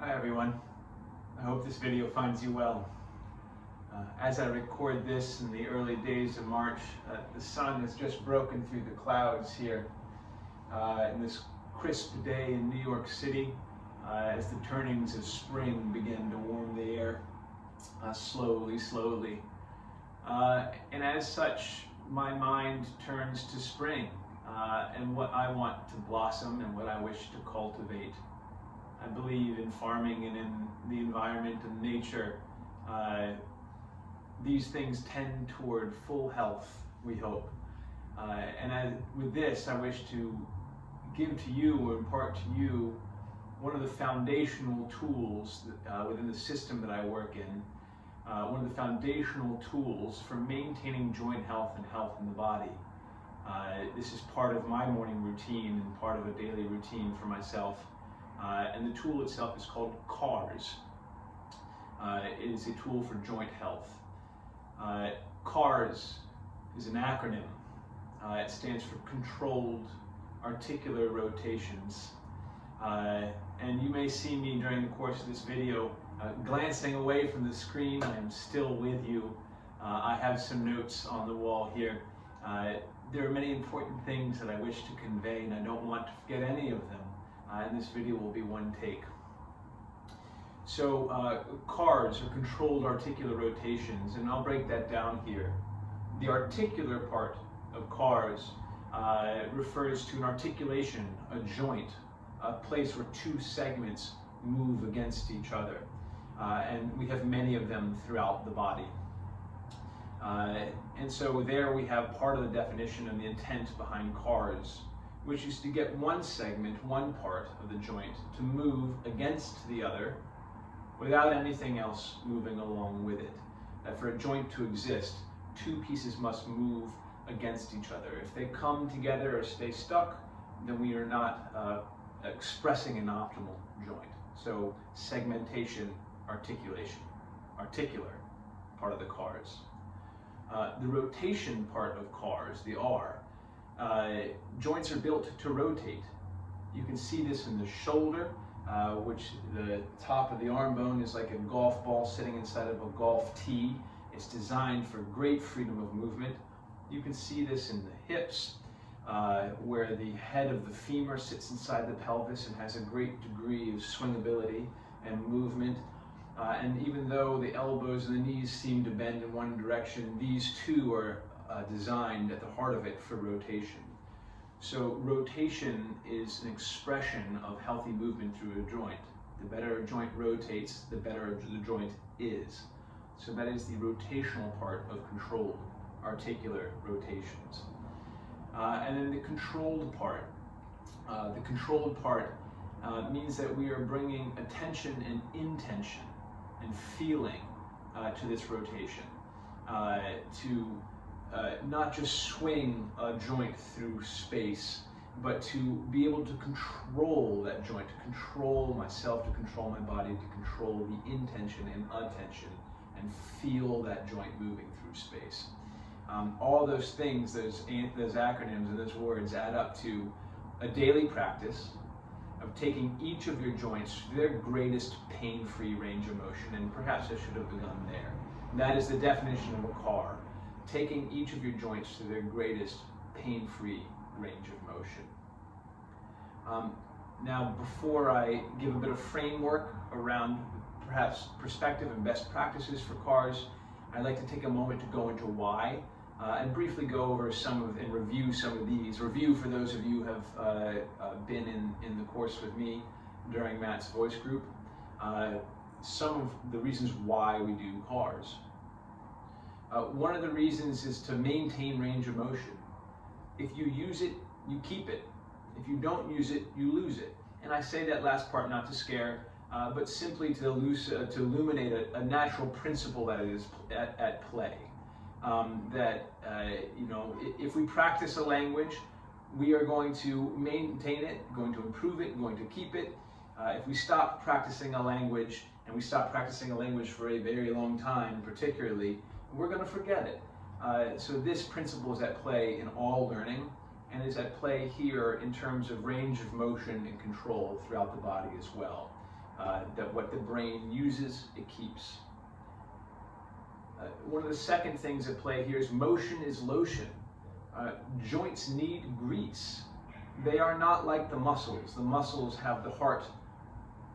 Hi everyone, I hope this video finds you well. As I record this in the early days of March, the sun has just broken through the clouds here in this crisp day in New York City as the turnings of spring begin to warm the air slowly. And as such, my mind turns to spring and what I want to blossom and what I wish to cultivate. I believe in farming and in the environment and nature. These things tend toward full health, we hope. With this, I wish to give to you or impart to you one of the foundational tools within the system that I work in, one of the foundational tools for maintaining joint health and health in the body. This is part of my morning routine and part of a daily routine for myself. And the tool itself is called CARS. It is a tool for joint health. CARS is an acronym. It stands for Controlled Articular Rotations. And you may see me during the course of this video glancing away from the screen. I am still with you. I have some notes on the wall here. There are many important things that I wish to convey, and I don't want to forget any of them. And this video will be one take. So CARS, or controlled articular rotations, and I'll break that down here. The articular part of CARS refers to an articulation, a joint, a place where two segments move against each other. And we have many of them throughout the body. And so there we have part of the definition and the intent behind CARS, which is to get one segment, one part of the joint, to move against the other without anything else moving along with it. That for a joint to exist, two pieces must move against each other. If they come together or stay stuck, then we are not expressing an optimal joint. So segmentation, articulation, articular part of the CARS. The rotation part of CARS, the R, joints are built to rotate. You can see this in the shoulder, which the top of the arm bone is like a golf ball sitting inside of a golf tee. It's designed for great freedom of movement. You can see this in the hips, where the head of the femur sits inside the pelvis and has a great degree of swingability and movement. And even though the elbows and the knees seem to bend in one direction, these two are designed at the heart of it for rotation. So rotation is an expression of healthy movement through a joint. The better a joint rotates, the better the joint is. So that is the rotational part of controlled articular rotations. And then the controlled part. Means that we are bringing attention and intention and feeling to this rotation, to not just swing a joint through space, but to be able to control that joint, to control myself, to control my body, to control the intention and attention, and feel that joint moving through space. All those things, those acronyms and those words add up to a daily practice of taking each of your joints to their greatest pain-free range of motion, and perhaps I should have begun there. And that is the definition of a CAR, taking each of your joints to their greatest pain-free range of motion. Now, before I give a bit of framework around perhaps perspective and best practices for CARS, I'd like to take a moment to go into why, and briefly go over and review some of these. Review for those of you who have been in the course with me during Matt's voice group. Some of the reasons why we do CARS. One of the reasons is to maintain range of motion. If you use it, you keep it. If you don't use it, you lose it. And I say that last part not to scare, but simply to illuminate a natural principle that is at play. If we practice a language, we are going to maintain it, going to improve it, going to keep it. If we stop practicing a language, and we stop practicing a language for a very long time, particularly, we're going to forget it. So this principle is at play in all learning, and is at play here in terms of range of motion and control throughout the body as well. that what the brain uses, it keeps. One of the second things at play here is motion is lotion. Joints need grease. They are not like the muscles. The muscles have the heart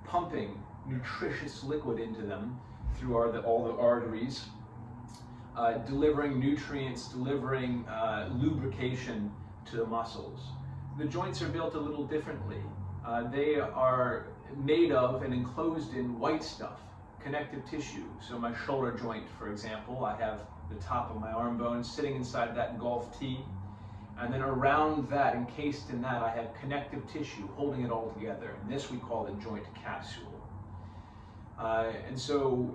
pumping nutritious liquid into them through all the arteries, delivering nutrients, delivering lubrication to the muscles. The joints are built a little differently. They are made of and enclosed in white stuff, connective tissue. So my shoulder joint, for example, I have the top of my arm bone sitting inside that golf tee, and then around that, encased in that, I have connective tissue holding it all together. And this we call the joint capsule. And so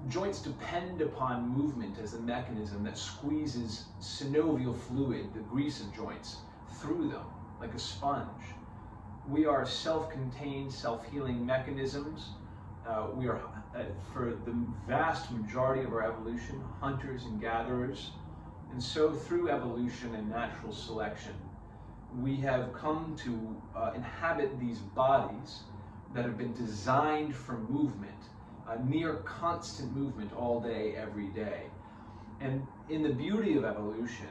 joints depend upon movement as a mechanism that squeezes synovial fluid, the grease of joints, through them like a sponge. We are self-contained, self-healing mechanisms. We are, for the vast majority of our evolution, hunters and gatherers. And so through evolution and natural selection, we have come to inhabit these bodies that have been designed for movement, near constant movement all day, every day. And in the beauty of evolution,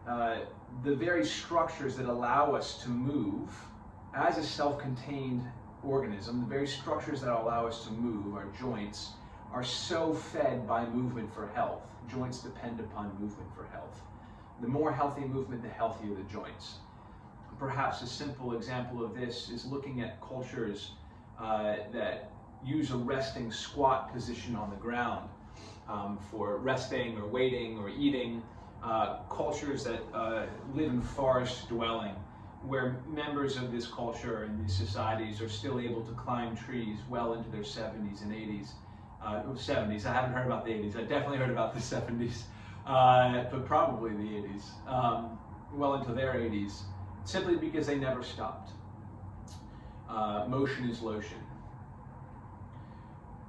the very structures that allow us to move as a self-contained organism, the very structures that allow us to move, our joints, are so fed by movement for health. Joints depend upon movement for health. The more healthy movement, the healthier the joints. Perhaps a simple example of this is looking at cultures that use a resting squat position on the ground for resting or waiting or eating. Cultures that live in forest dwelling, where members of this culture and these societies are still able to climb trees well into their 70s and 80s. 70s, I haven't heard about the 80s. I definitely heard about the 70s, but probably the 80s, well into their 80s, simply because they never stopped. Motion is lotion.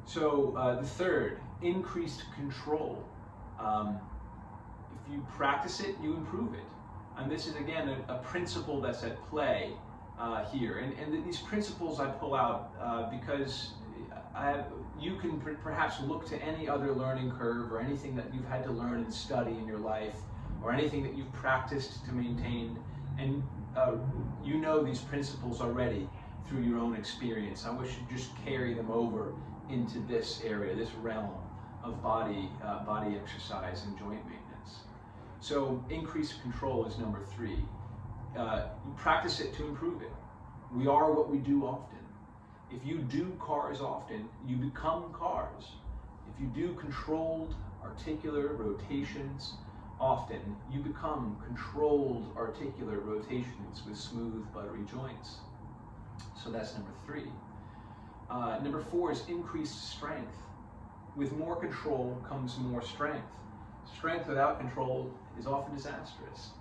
So the third, increased control. If you practice it, you improve it. And this is, again, a principle that's at play here. And these principles I pull out because you can perhaps look to any other learning curve or anything that you've had to learn and study in your life, or anything that you've practiced to maintain, and you know these principles already through your own experience. I wish you'd just carry them over into this area, this realm of body exercise and joint maintenance. So increased control is number 3. You practice it to improve it. We are what we do often. If you do cars often, you become cars. If you do controlled articular rotations often, you become controlled articular rotations with smooth, buttery joints. So that's number 3. Number 4 is increased strength. With more control comes more strength. Strength without control is often disastrous.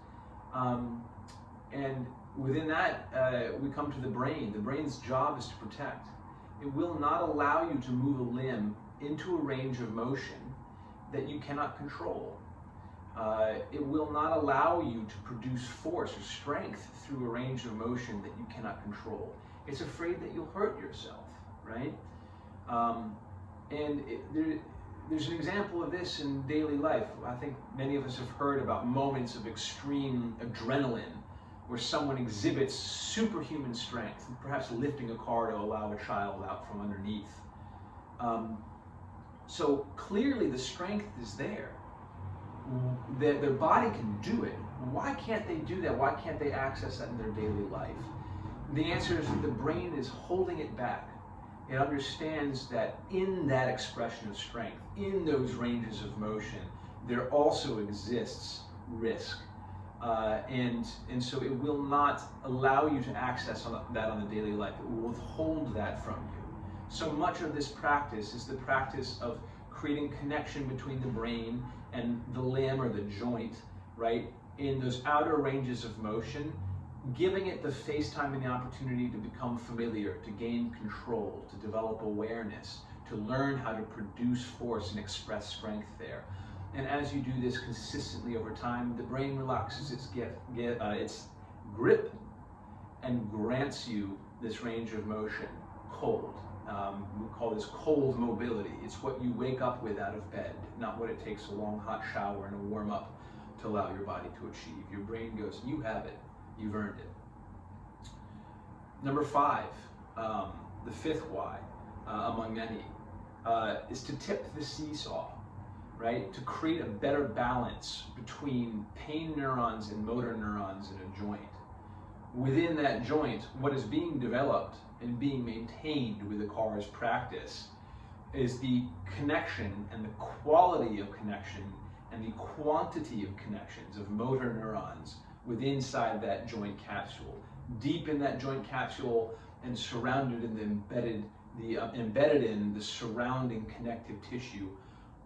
And within that, we come to the brain. The brain's job is to protect. It will not allow you to move a limb into a range of motion that you cannot control. It will not allow you to produce force or strength through a range of motion that you cannot control. It's afraid that you'll hurt yourself, right? There's an example of this in daily life. I think many of us have heard about moments of extreme adrenaline where someone exhibits superhuman strength, perhaps lifting a car to allow a child out from underneath. So clearly the strength is there. Their body can do it. Why can't they do that? Why can't they access that in their daily life? The answer is that the brain is holding it back. It understands that in that expression of strength, in those ranges of motion, there also exists risk. And so it will not allow you to access that on the daily life. It will withhold that from you. So much of this practice is the practice of creating connection between the brain and the limb or the joint, right? In those outer ranges of motion, giving it the face time and the opportunity to become familiar, to gain control, to develop awareness, to learn how to produce force and express strength there. And as you do this consistently over time, the brain relaxes its grip and grants you this range of motion cold, We call this cold mobility. It's what you wake up with out of bed, not what it takes a long hot shower and a warm up to allow your body to achieve. Your brain goes, you have it, you've earned it. Number 5, the 5th why, among many, is to tip the seesaw, right? To create a better balance between pain neurons and motor neurons in a joint. Within that joint, what is being developed and being maintained with the CARS practice is the connection and the quality of connection and the quantity of connections of motor neurons within inside that joint capsule. Deep in that joint capsule and surrounded in embedded in the surrounding connective tissue,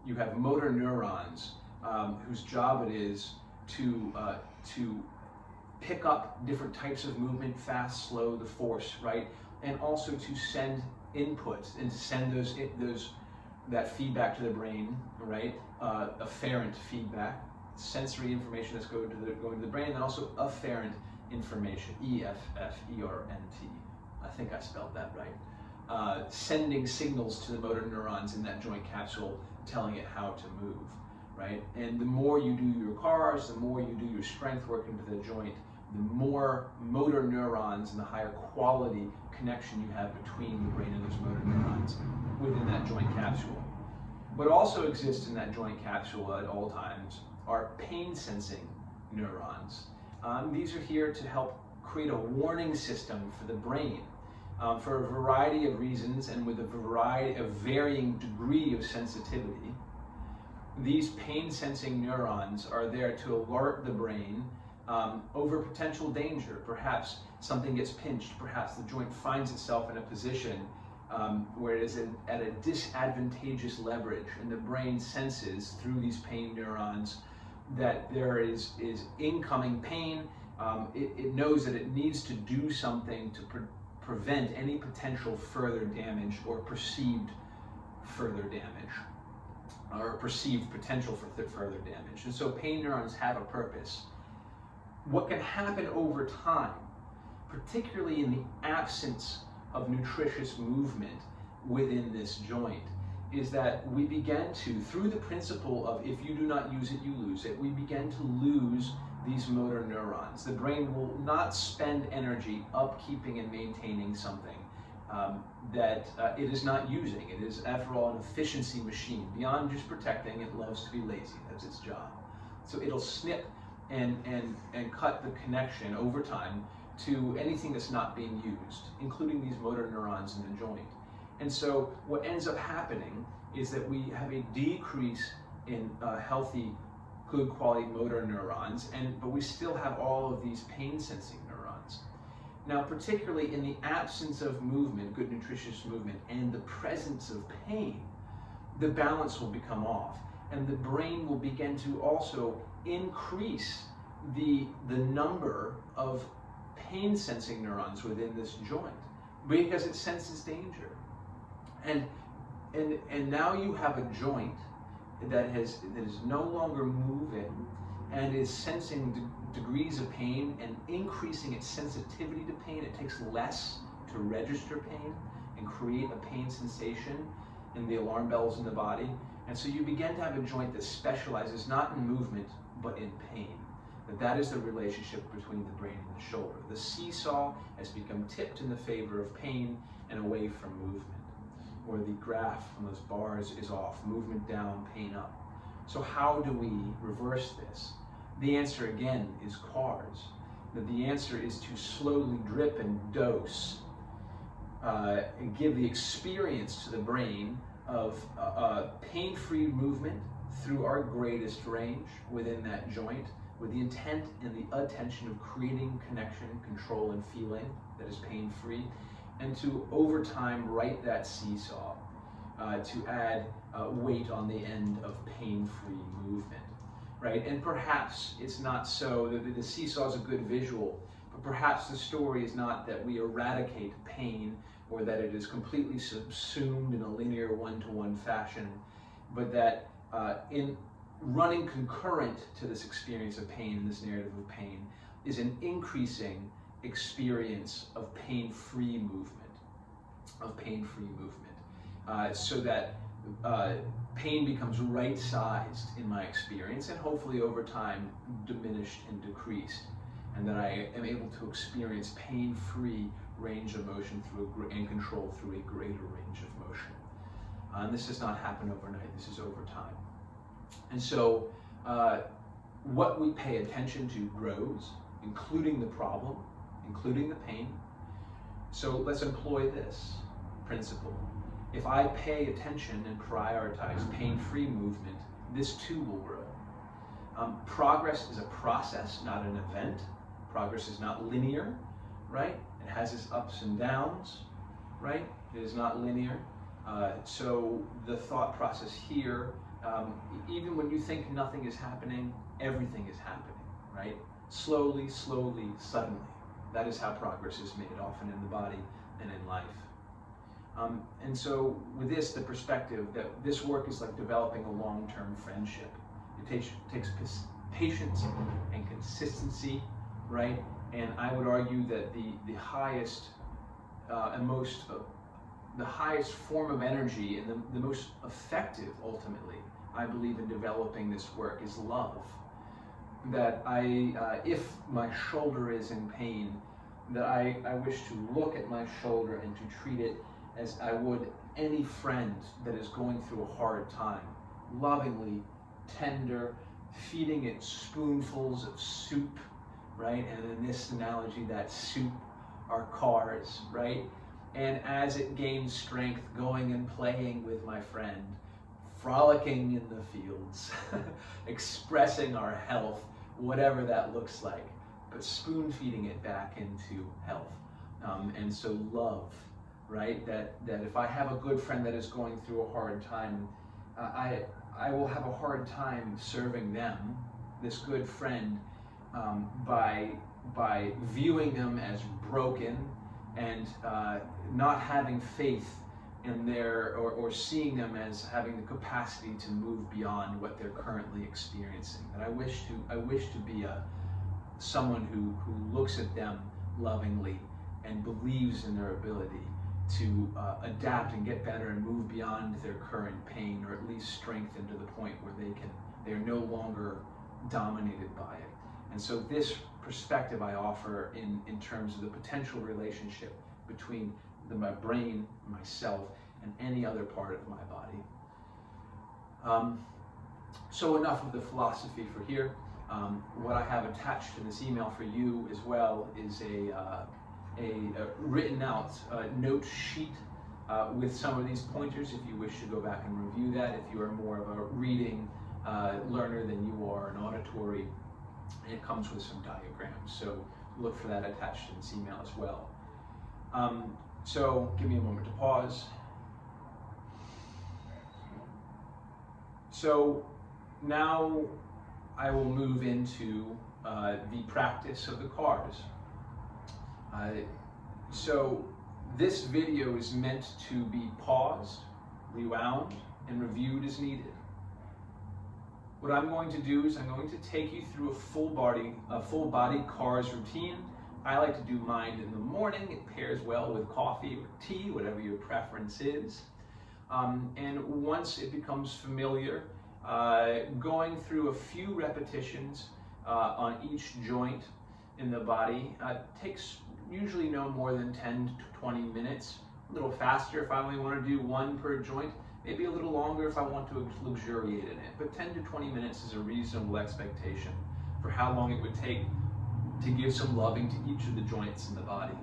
you have motor neurons whose job it is to pick up different types of movement, fast, slow, the force, right? And also to send inputs and to send that feedback to the brain, right? Afferent feedback, sensory information that's going to the brain, and also afferent information, E-F-F-E-R-N-T. I think I spelled that right. Sending signals to the motor neurons in that joint capsule, telling it how to move, right? And the more you do your CARS, the more you do your strength work into the joint, the more motor neurons and the higher quality connection you have between the brain and those motor neurons within that joint capsule. What also exists in that joint capsule at all times are pain sensing neurons. These are here to help create a warning system for the brain for a variety of reasons and with a variety of varying degree of sensitivity. These pain sensing neurons are there to alert the brain over potential danger. Perhaps something gets pinched, perhaps the joint finds itself in a position where it is at a disadvantageous leverage, and the brain senses through these pain neurons that there is incoming pain. It knows that it needs to do something to prevent any potential further damage or perceived further damage, or perceived potential for further damage. And so pain neurons have a purpose. What can happen over time, particularly in the absence of nutritious movement within this joint, is that we begin to, through the principle of if you do not use it, you lose it, we begin to lose these motor neurons. The brain will not spend energy upkeeping and maintaining something that it is not using. It is, after all, an efficiency machine. Beyond just protecting, it loves to be lazy. That's its job. So it'll snip and cut the connection over time to anything that's not being used, including these motor neurons in the joint. And so what ends up happening is that we have a decrease in healthy, good quality motor neurons, but we still have all of these pain sensing neurons. Now, particularly in the absence of movement, good nutritious movement, and the presence of pain, the balance will become off, and the brain will begin to also increase the number of pain sensing neurons within this joint because it senses danger. And now you have a joint that is no longer moving and is sensing degrees of pain and increasing its sensitivity to pain. It takes less to register pain and create a pain sensation in the alarm bells in the body. And so you begin to have a joint that specializes not in movement, but in pain. That is the relationship between the brain and the shoulder. The seesaw has become tipped in the favor of pain and away from movement, or the graph from those bars is off, movement down, pain up. So how do we reverse this? The answer again is CARS. The answer is to slowly drip and dose and give the experience to the brain of pain-free movement through our greatest range within that joint, with the intent and the attention of creating connection, control, and feeling that is pain-free, and to, over time, right that seesaw to add weight on the end of pain-free movement, right? And perhaps it's not so, the seesaw is a good visual, but perhaps the story is not that we eradicate pain or that it is completely subsumed in a linear one-to-one fashion, but that in running concurrent to this experience of pain, this narrative of pain, is an increasing experience of pain-free movement. of pain-free movement, so that pain becomes right-sized in my experience, and hopefully over time diminished and decreased, and that I am able to experience pain-free range of motion and control through a greater range of motion. And this does not happen overnight. This is over time. And so what we pay attention to grows, including the problem, including the pain. So let's employ this principle. If I pay attention and prioritize pain-free movement, this too will grow. Progress is a process, not an event. Progress is not linear, right? It has its ups and downs, right? It is not linear. So the thought process here, even when you think nothing is happening, everything is happening, right? Slowly, slowly, suddenly. That is how progress is made, often in the body and in life. And so with this, the perspective that this work is like developing a long-term friendship. It takes patience and consistency, right? And I would argue that the highest and most the highest form of energy and the most effective, ultimately, I believe, in developing this work is love. That if my shoulder is in pain, that I wish to look at my shoulder and to treat it as I would any friend that is going through a hard time, lovingly, tender, feeding it spoonfuls of soup, right? And in this analogy, that soup are cars, right? And as it gains strength, going and playing with my friend, frolicking in the fields, expressing our health, whatever that looks like, but spoon feeding it back into health. And so love, right? That if I have a good friend that is going through a hard time, I will have a hard time serving them, this good friend, by viewing them as broken and not having faith in their, or seeing them as having the capacity to move beyond what they're currently experiencing. And I wish to be someone who looks at them lovingly and believes in their ability to adapt and get better and move beyond their current pain, or at least strengthen to the point where they're no longer dominated by it. And so this perspective I offer in terms of the potential relationship between my brain, myself, and any other part of my body. So enough of the philosophy for here. What I have attached to this email for you as well is a written out note sheet with some of these pointers if you wish to go back and review that. If you are more of a reading learner than you are an auditory, it comes with some diagrams. So look for that attached to this email as well. So give me a moment to pause. So now I will move into the practice of the cars. So this video is meant to be paused, rewound, and reviewed as needed. What I'm going to do is I'm going to take you through a full body cars routine. I like to do mine in the morning. It pairs well with coffee or tea, whatever your preference is. And once it becomes familiar, going through a few repetitions on each joint in the body takes usually no more than 10 to 20 minutes. A little faster if I only want to do one per joint. Maybe a little longer if I want to luxuriate in it. But 10 to 20 minutes is a reasonable expectation for how long it would take to give some loving to each of the joints in the body.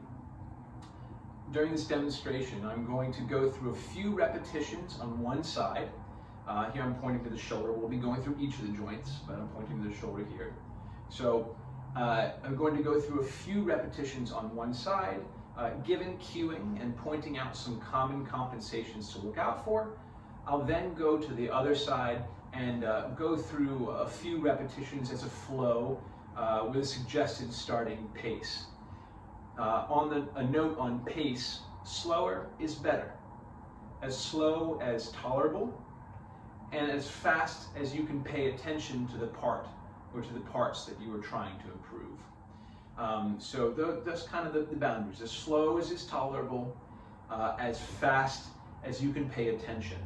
During this demonstration, I'm going to go through a few repetitions on one side. Here I'm pointing to the shoulder. We'll be going through each of the joints, but I'm pointing to the shoulder here. So I'm going to go through a few repetitions on one side, given cueing and pointing out some common compensations to look out for. I'll then go to the other side and go through a few repetitions as a flow with a suggested starting pace. A note on pace, slower is better. As slow as tolerable, and as fast as you can pay attention to the part or to the parts that you are trying to improve. So that's kind of the boundaries. As slow as is tolerable, as fast as you can pay attention,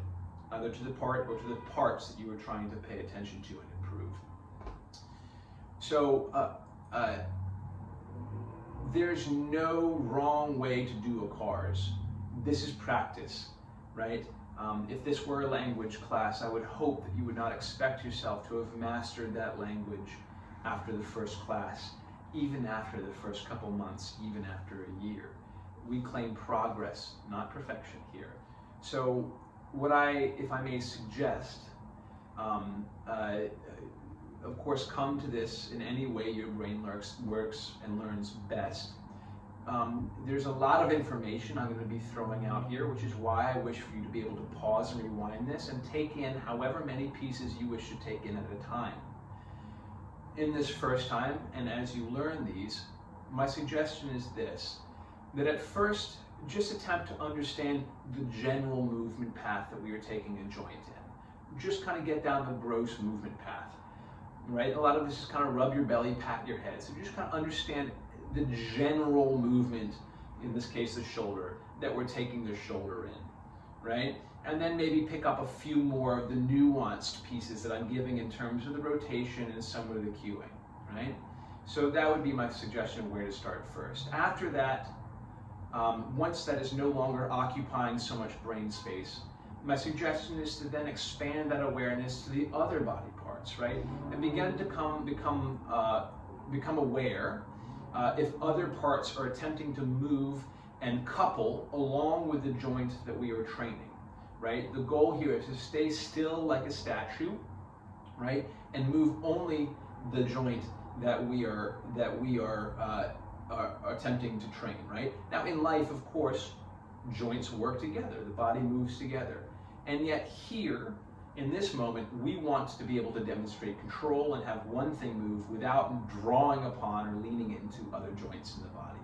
either to the part or to the parts that you are trying to pay attention to and improve. So there's no wrong way to do a CARS. This is practice, right? If this were a language class, I would hope that you would not expect yourself to have mastered that language after the first class, even after the first couple months, even after a year. We claim progress, not perfection here. So what if I may suggest, of course, come to this in any way your brain works and learns best. There's a lot of information I'm going to be throwing out here, which is why I wish for you to be able to pause and rewind this and take in however many pieces you wish to take in at a time. In this first time, and as you learn these, my suggestion is this, that at first, just attempt to understand the general movement path that we are taking a joint in. Just kind of get down the gross movement path, right? A lot of this is kind of rub your belly, pat your head. So just kind of understand the general movement, in this case the shoulder, that we're taking the shoulder in, right? And then maybe pick up a few more of the nuanced pieces that I'm giving in terms of the rotation and some of the cueing, right? So that would be my suggestion of where to start first. After that, once that is no longer occupying so much brain space, my suggestion is to then expand that awareness to the other body parts, right? And begin to become aware if other parts are attempting to move and couple along with the joint that we are training, right? The goal here is to stay still like a statue, right? And move only the joint that we are attempting to train, right? Now in life, of course, joints work together, the body moves together. And yet here, in this moment, we want to be able to demonstrate control and have one thing move without drawing upon or leaning into other joints in the body.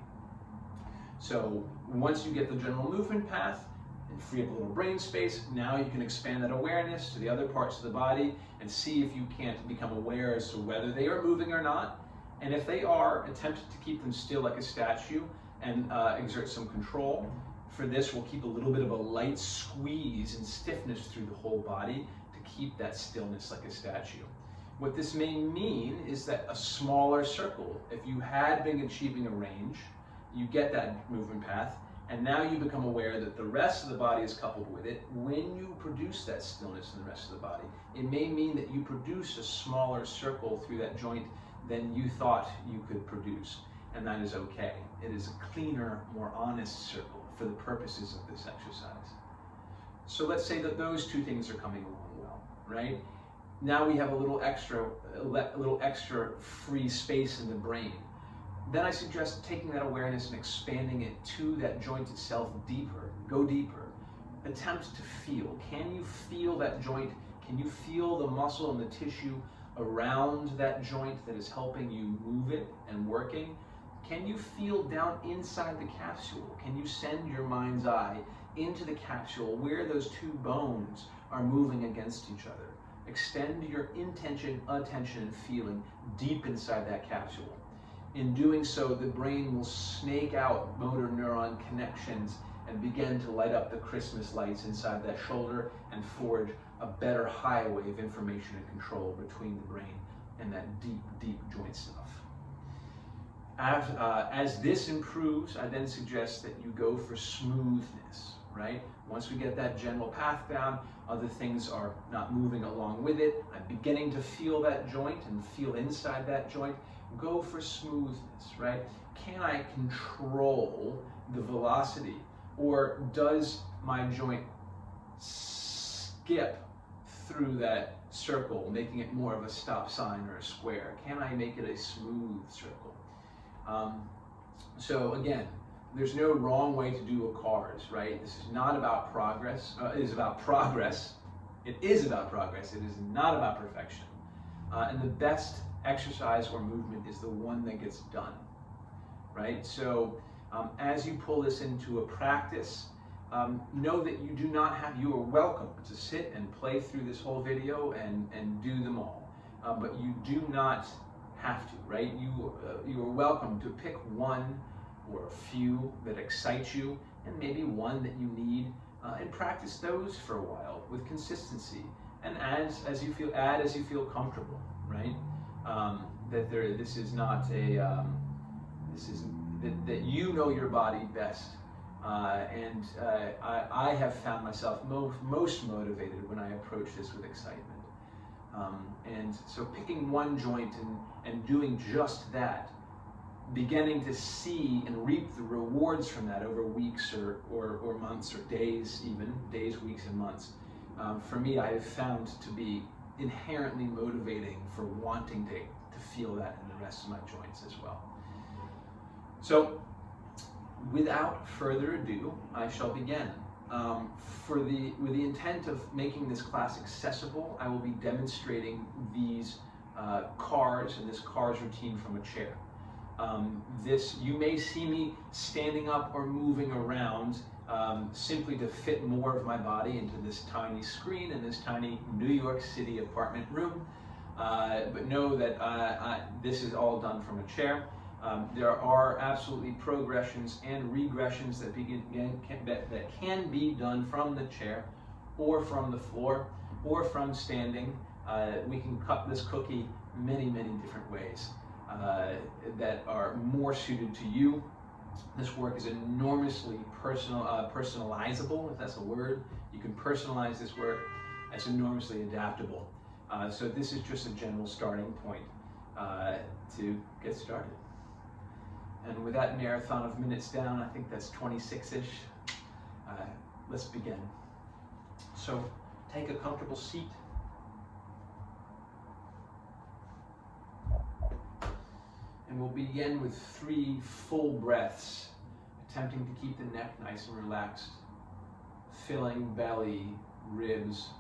So once you get the general movement path and free up a little brain space, now you can expand that awareness to the other parts of the body and see if you can't become aware as to whether they are moving or not. And if they are, attempt to keep them still like a statue and exert some control. For this, we'll keep a little bit of a light squeeze and stiffness through the whole body to keep that stillness like a statue. What this may mean is that a smaller circle, if you had been achieving a range, you get that movement path, and now you become aware that the rest of the body is coupled with it. When you produce that stillness in the rest of the body, it may mean that you produce a smaller circle through that joint than you thought you could produce, and that is okay. It is a cleaner, more honest circle for the purposes of this exercise. So let's say that those two things are coming along well, right? Now we have a little extra free space in the brain. Then I suggest taking that awareness and expanding it to that joint itself deeper. Go deeper. Attempt to feel. Can you feel that joint? Can you feel the muscle and the tissue around that joint that is helping you move it and working? Can you feel down inside the capsule? Can you send your mind's eye into the capsule where those two bones are moving against each other? Extend your attention and feeling deep inside that capsule. In doing so, the brain will snake out motor neuron connections and begin to light up the Christmas lights inside that shoulder and forge a better highway of information and control between the brain and that deep, deep joint stuff. As this improves, I then suggest that you go for smoothness, right? Once we get that general path down, other things are not moving along with it. I'm beginning to feel that joint and feel inside that joint. Go for smoothness, right? Can I control the velocity? Or does my joint skip through that circle, making it more of a stop sign or a square? Can I make it a smooth circle? So again, there's no wrong way to do a CARS, right? This is not about progress. It is about progress. It is about progress. It is not about perfection. And the best exercise or movement is the one that gets done, right? So as you pull this into a practice, know that you are welcome to sit and play through this whole video and do them all, but you do not have to, right? You are welcome to pick one or a few that excite you and maybe one that you need, and practice those for a while with consistency. And add as you feel comfortable, right? This is not a that you know your body best. I have found myself most motivated when I approach this with excitement. And so picking one joint and doing just that, beginning to see and reap the rewards from that over weeks or months or days, even days, weeks, and months. For me, I have found to be inherently motivating for wanting to feel that in the rest of my joints as well. So, without further ado, I shall begin. With the intent of making this class accessible, I will be demonstrating these CARs and this CARs routine from a chair. You may see me standing up or moving around simply to fit more of my body into this tiny screen in this tiny New York City apartment room. But know that this is all done from a chair. There are absolutely progressions and regressions that can be done from the chair or from the floor or from standing. We can cut this cookie many, many different ways that are more suited to you. This work is enormously personalizable, if that's a word. You can personalize this work. It's enormously adaptable. So this is just a general starting point to get started. And with that marathon of minutes down, I think that's 26-ish, let's begin. So take a comfortable seat. And we'll begin with 3 full breaths, attempting to keep the neck nice and relaxed, filling belly, ribs,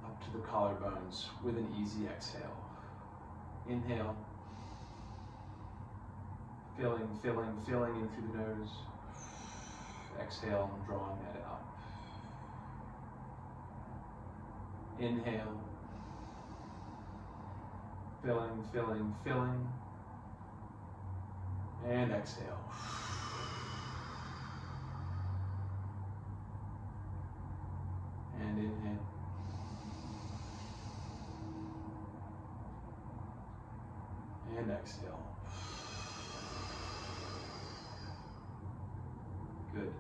up to the collarbones with an easy exhale. Inhale. Filling in through the nose. Exhale, drawing that out. Inhale. Filling. And exhale. And inhale. And exhale. Good.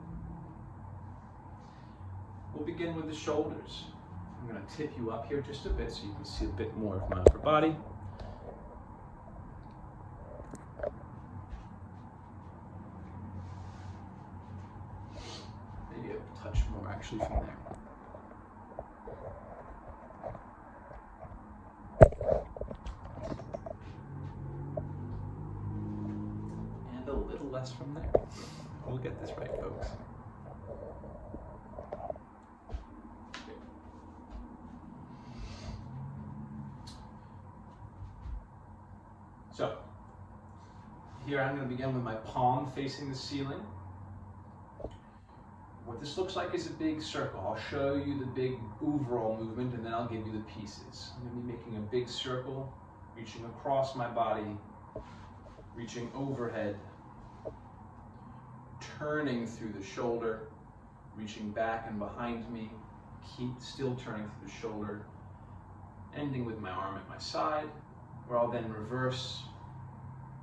We'll begin with the shoulders. I'm going to tip you up here just a bit so you can see a bit more of my upper body. Maybe a touch more actually from there. And a little less from there. We'll get this right, folks. So, here I'm going to begin with my palm facing the ceiling. What this looks like is a big circle. I'll show you the big overall movement and then I'll give you the pieces. I'm going to be making a big circle, reaching across my body, reaching overhead, turning through the shoulder, reaching back and behind me, keep still turning through the shoulder, ending with my arm at my side, where I'll then reverse,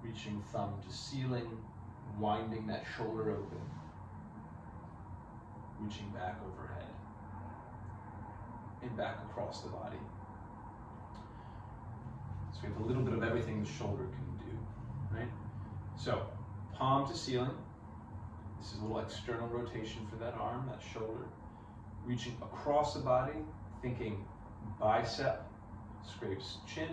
reaching thumb to ceiling, winding that shoulder open, reaching back overhead, and back across the body. So we have a little bit of everything the shoulder can do, right? So, palm to ceiling. This is a little external rotation for that arm, that shoulder. Reaching across the body, thinking bicep, scrapes chin.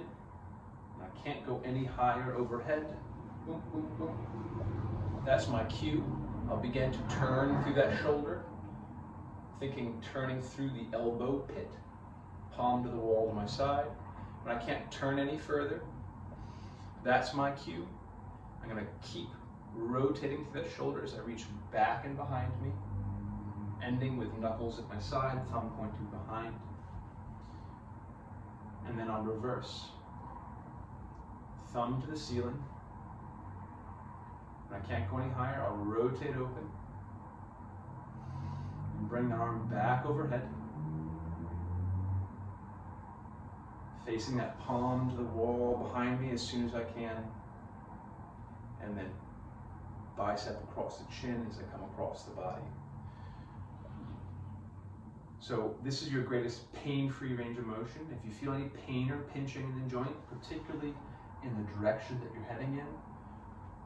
And I can't go any higher overhead. Boom, boom, boom. That's my cue. I'll begin to turn through that shoulder, thinking turning through the elbow pit, palm to the wall to my side. When I can't turn any further, that's my cue. I'm going to keep rotating through that shoulder as I reach back and behind me, ending with knuckles at my side, thumb pointing behind. And then I'll reverse. Thumb to the ceiling. When I can't go any higher, I'll rotate open, bring the arm back overhead, facing that palm to the wall behind me as soon as I can, and then bicep across the chin as I come across the body. So this is your greatest pain-free range of motion. If you feel any pain or pinching in the joint, particularly in the direction that you're heading in,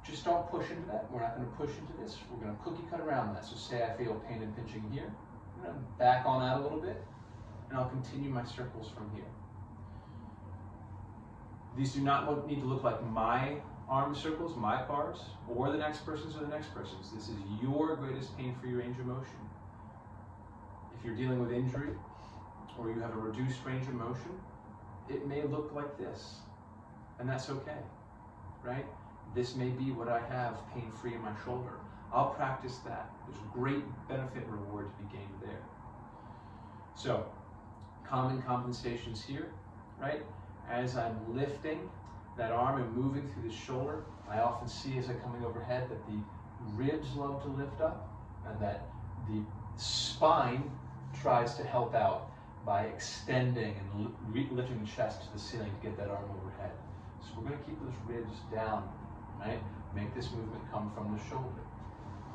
just don't push into that. We're not going to push into this. We're going to cookie cut around that. So say I feel pain and pinching here. I'm going to back on out a little bit, and I'll continue my circles from here. These do not need to look like my arm circles, my cars, or the next person's or the next person's. This is your greatest pain-free range of motion. If you're dealing with injury, or you have a reduced range of motion, it may look like this, and that's okay, right? This may be what I have pain-free in my shoulder. I'll practice that. There's great benefit and reward to be gained there. So, common compensations here, right? As I'm lifting that arm and moving through the shoulder, I often see as I'm coming overhead that the ribs love to lift up and that the spine tries to help out by extending and lifting the chest to the ceiling to get that arm overhead. So we're going to keep those ribs down, right? Make this movement come from the shoulder.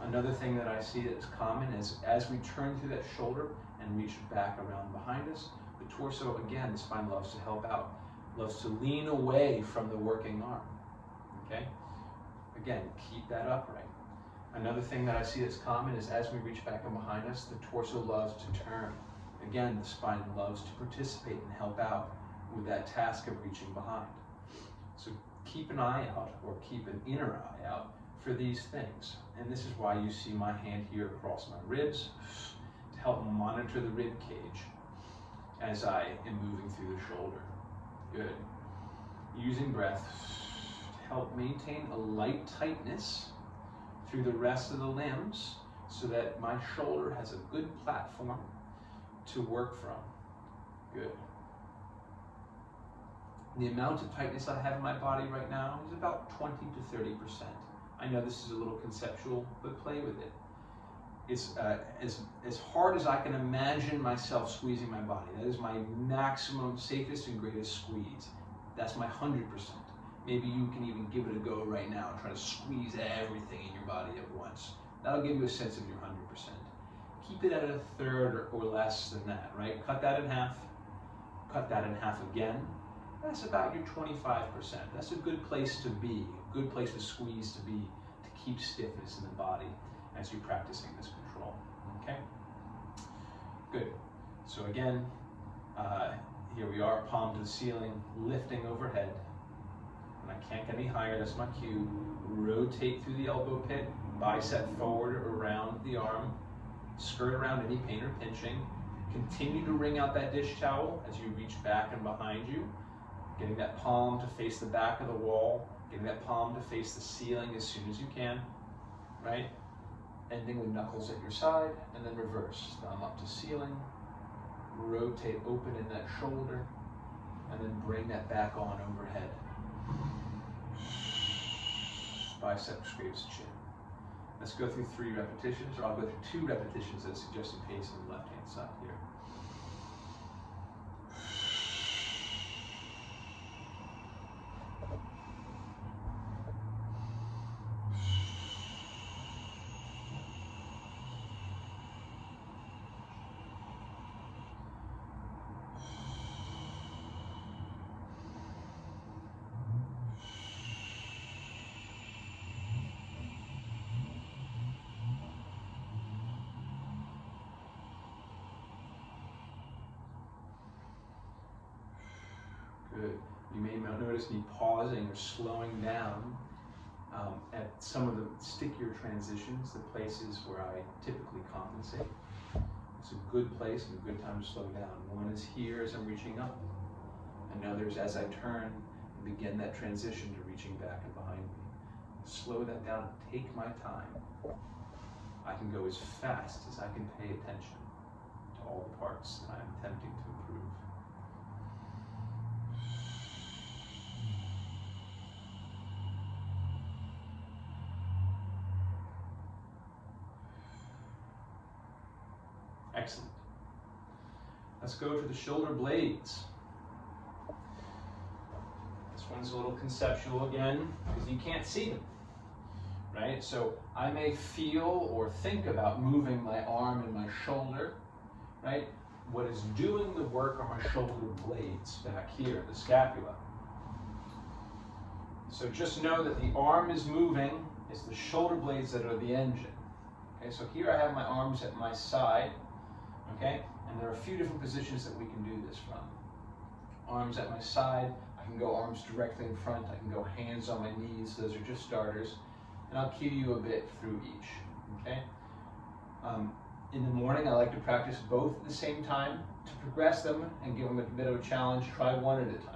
Another thing that I see that's common is as we turn through that shoulder and reach back around behind us, the torso, again, the spine loves to help out, loves to lean away from the working arm, okay? Again, keep that upright. Another thing that I see that's common is as we reach back and behind us, the torso loves to turn. Again, the spine loves to participate and help out with that task of reaching behind. So keep an eye out, or keep an inner eye out for these things. And this is why you see my hand here across my ribs to help monitor the rib cage as I am moving through the shoulder. Good. Using breath to help maintain a light tightness through the rest of the limbs so that my shoulder has a good platform to work from. Good. The amount of tightness I have in my body right now is about 20 to 30%. I know this is a little conceptual, but play with it. It's as hard as I can imagine myself squeezing my body. That is my maximum, safest, and greatest squeeze. That's my 100%. Maybe you can even give it a go right now and try to squeeze everything in your body at once. That'll give you a sense of your 100%. Keep it at a third or less than that, right? Cut that in half. Cut that in half again. That's about your 25%. That's a good place to be, a good place to squeeze to be, to keep stiffness in the body as you're practicing this control, okay? Good. So again, here we are, palm to the ceiling, lifting overhead. When I can't get any higher, that's my cue. Rotate through the elbow pit, bicep forward or around the arm, skirt around any pain or pinching. Continue to wring out that dish towel as you reach back and behind you, getting that palm to face the back of the wall, getting that palm to face the ceiling as soon as you can, right? Ending with knuckles at your side, and then reverse. Thumb up to ceiling, rotate open in that shoulder, and then bring that back on overhead. Bicep scrapes chin. Let's go through 3 repetitions, or I'll go through 2 repetitions at a suggested pace on the left-hand side here. Good. You may notice me pausing or slowing down at some of the stickier transitions, the places where I typically compensate. It's a good place and a good time to slow down. One is here as I'm reaching up. Another is as I turn and begin that transition to reaching back and behind me. Slow that down and take my time. I can go as fast as I can pay attention to all the parts that I'm attempting to improve. Excellent. Let's go to the shoulder blades. This one's a little conceptual again, because you can't see them, right? So I may feel or think about moving my arm and my shoulder, right? What is doing the work are my shoulder blades back here, the scapula. So just know that the arm is moving, it's the shoulder blades that are the engine. Okay, so here I have my arms at my side, okay? And there are a few different positions that we can do this from. Arms at my side, I can go arms directly in front, I can go hands on my knees, those are just starters. And I'll cue you a bit through each, okay? In the morning, I like to practice both at the same time. To progress them and give them a bit of a challenge, try one at a time.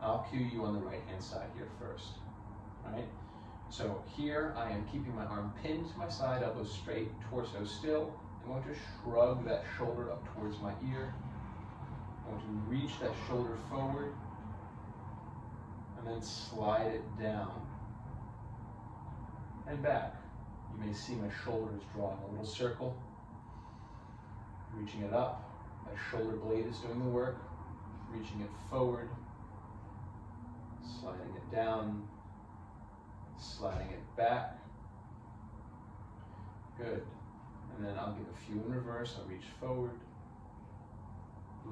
I'll cue you on the right-hand side here first, right? So here, I am keeping my arm pinned to my side, elbows straight, torso still. I'm going to shrug that shoulder up towards my ear. I'm going to reach that shoulder forward, and then slide it down and back. You may see my shoulders drawing a little circle. Reaching it up, my shoulder blade is doing the work. Reaching it forward, sliding it down, sliding it back. Good. And then I'll give a few in reverse. I'll reach forward,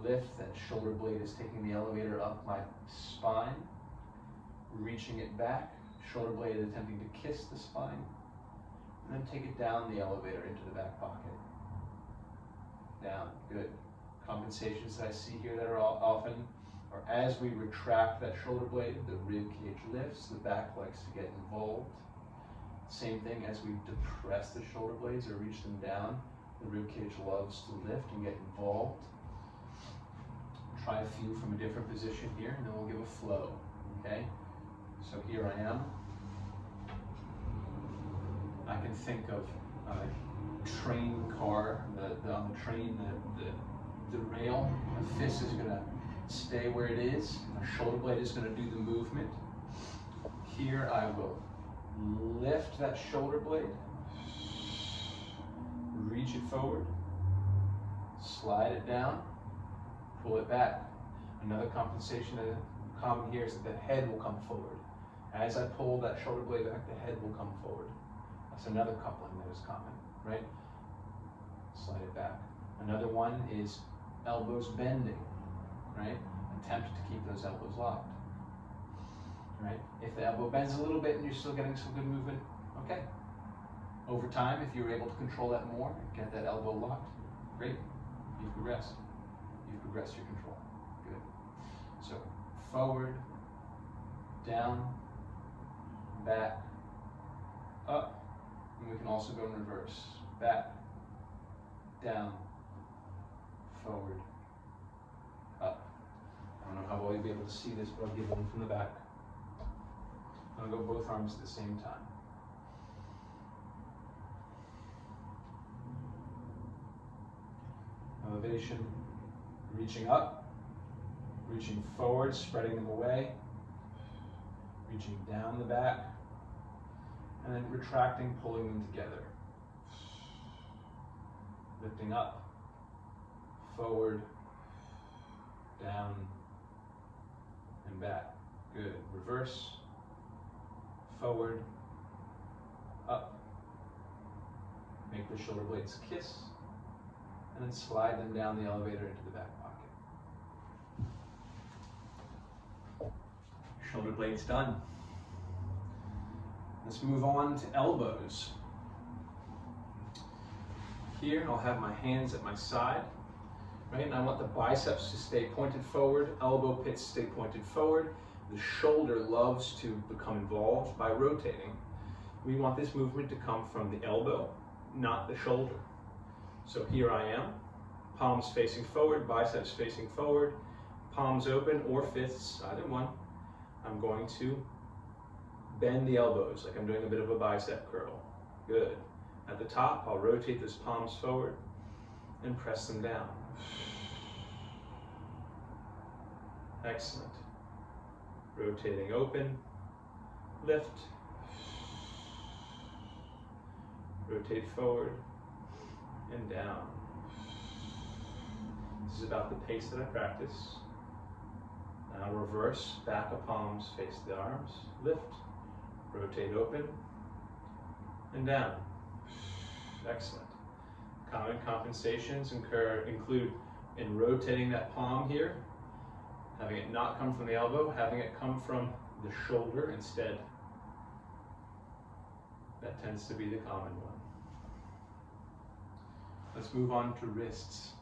lift, that shoulder blade is taking the elevator up my spine. Reaching it back, shoulder blade is attempting to kiss the spine. And then take it down the elevator into the back pocket. Down, good. Compensations that I see here that are often, or as we retract that shoulder blade, the rib cage lifts, the back likes to get involved. Same thing as we depress the shoulder blades or reach them down, the rib cage loves to lift and get involved. Try a few from a different position here, and then we'll give a flow, okay? So here I am. I can think of a train car, on the train, the rail, my fist is gonna stay where it is, my shoulder blade is gonna do the movement. Here I will lift that shoulder blade, reach it forward, slide it down, pull it back. Another compensation that is common here is that the head will come forward. As I pull that shoulder blade back, the head will come forward. That's another coupling that is common, right? Slide it back. Another one is elbows bending, right? Attempt to keep those elbows locked, right? If the elbow bends a little bit and you're still getting some good movement, okay. Over time, if you're able to control that more, get that elbow locked, great. You've progressed. You've progressed your control. Good. So forward, down, back, up. And we can also go in reverse. Back, down, forward, up. I don't know how well you'll be able to see this, but I'll give one from the back. I'm going to go both arms at the same time. Elevation, reaching up, reaching forward, spreading them away, reaching down the back, and then retracting, pulling them together. Lifting up, forward, down, and back. Good. Reverse, forward, up. Make the shoulder blades kiss, and then slide them down the elevator into the back pocket. Shoulder blades done. Let's move on to elbows. Here, I'll have my hands at my side, right? And I want the biceps to stay pointed forward, elbow pits stay pointed forward. The shoulder loves to become involved by rotating. We want this movement to come from the elbow, not the shoulder. So here I am, palms facing forward, biceps facing forward, palms open or fists, either one. I'm going to bend the elbows like I'm doing a bit of a bicep curl. Good. At the top, I'll rotate those palms forward and press them down. Excellent. Rotating open, lift, rotate forward and down. This is about the pace that I practice. Now reverse, back of palms face the arms, lift, rotate open, and down. Excellent. Common compensations include in rotating that palm here, having it not come from the elbow, having it come from the shoulder instead. That tends to be the common one. Let's move on to wrists.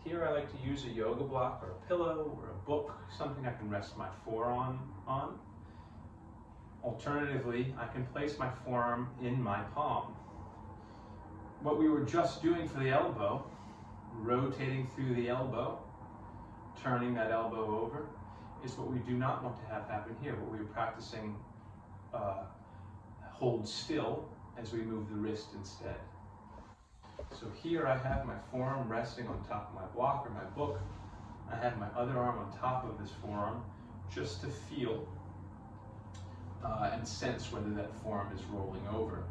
Here I like to use a yoga block or a pillow or a book, something I can rest my forearm on. Alternatively, I can place my forearm in my palm. What we were just doing for the elbow, rotating through the elbow, turning that elbow over, is what we do not want to have happen here. What we were practicing, hold still as we move the wrist instead. So here I have my forearm resting on top of my block or my book. I have my other arm on top of this forearm just to feel and sense whether that forearm is rolling over.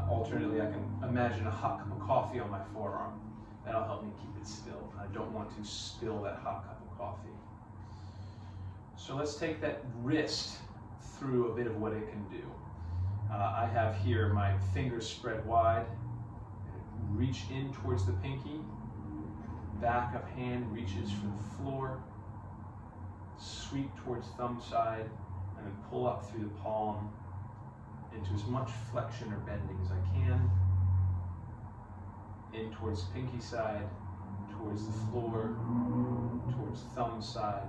Alternatively, I can imagine a hot cup of coffee on my forearm. That'll help me keep it still. I don't want to spill that hot cup of coffee. So let's take that wrist through a bit of what it can do. I have here my fingers spread wide. Reach in towards the pinky. Back of hand reaches for the floor. Sweep towards thumb side, and then pull up through the palm into as much flexion or bending as I can. In towards pinky side, towards the floor, towards thumb side,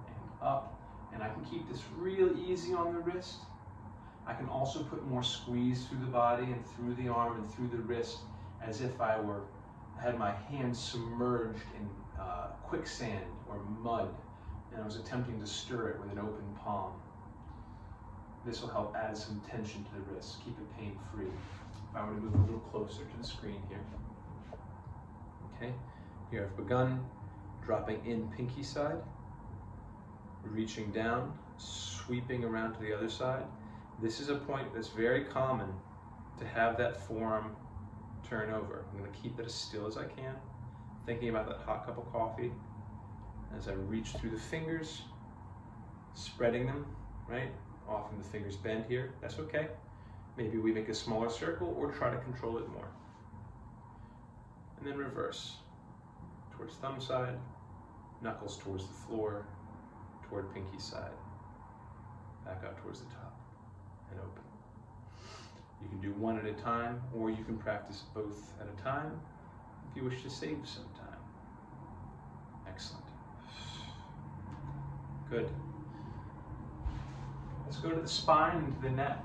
and up. And I can keep this real easy on the wrist. I can also put more squeeze through the body and through the arm and through the wrist, as if I had my hands submerged in quicksand or mud, and I was attempting to stir it with an open palm. This will help add some tension to the wrist, keep it pain-free. If I were to move a little closer to the screen here. Okay, here I've begun dropping in pinky side, reaching down, sweeping around to the other side. This is a point that's very common to have that forearm turn over. I'm going to keep it as still as I can, thinking about that hot cup of coffee as I reach through the fingers, spreading them, right? Often the fingers bend here, that's okay. Maybe we make a smaller circle or try to control it more. And then reverse, towards thumb side, knuckles towards the floor, toward pinky side, back out towards the top, and open. You can do one at a time, or you can practice both at a time if you wish to save some time. Excellent. Good. Let's go to the spine and to the neck.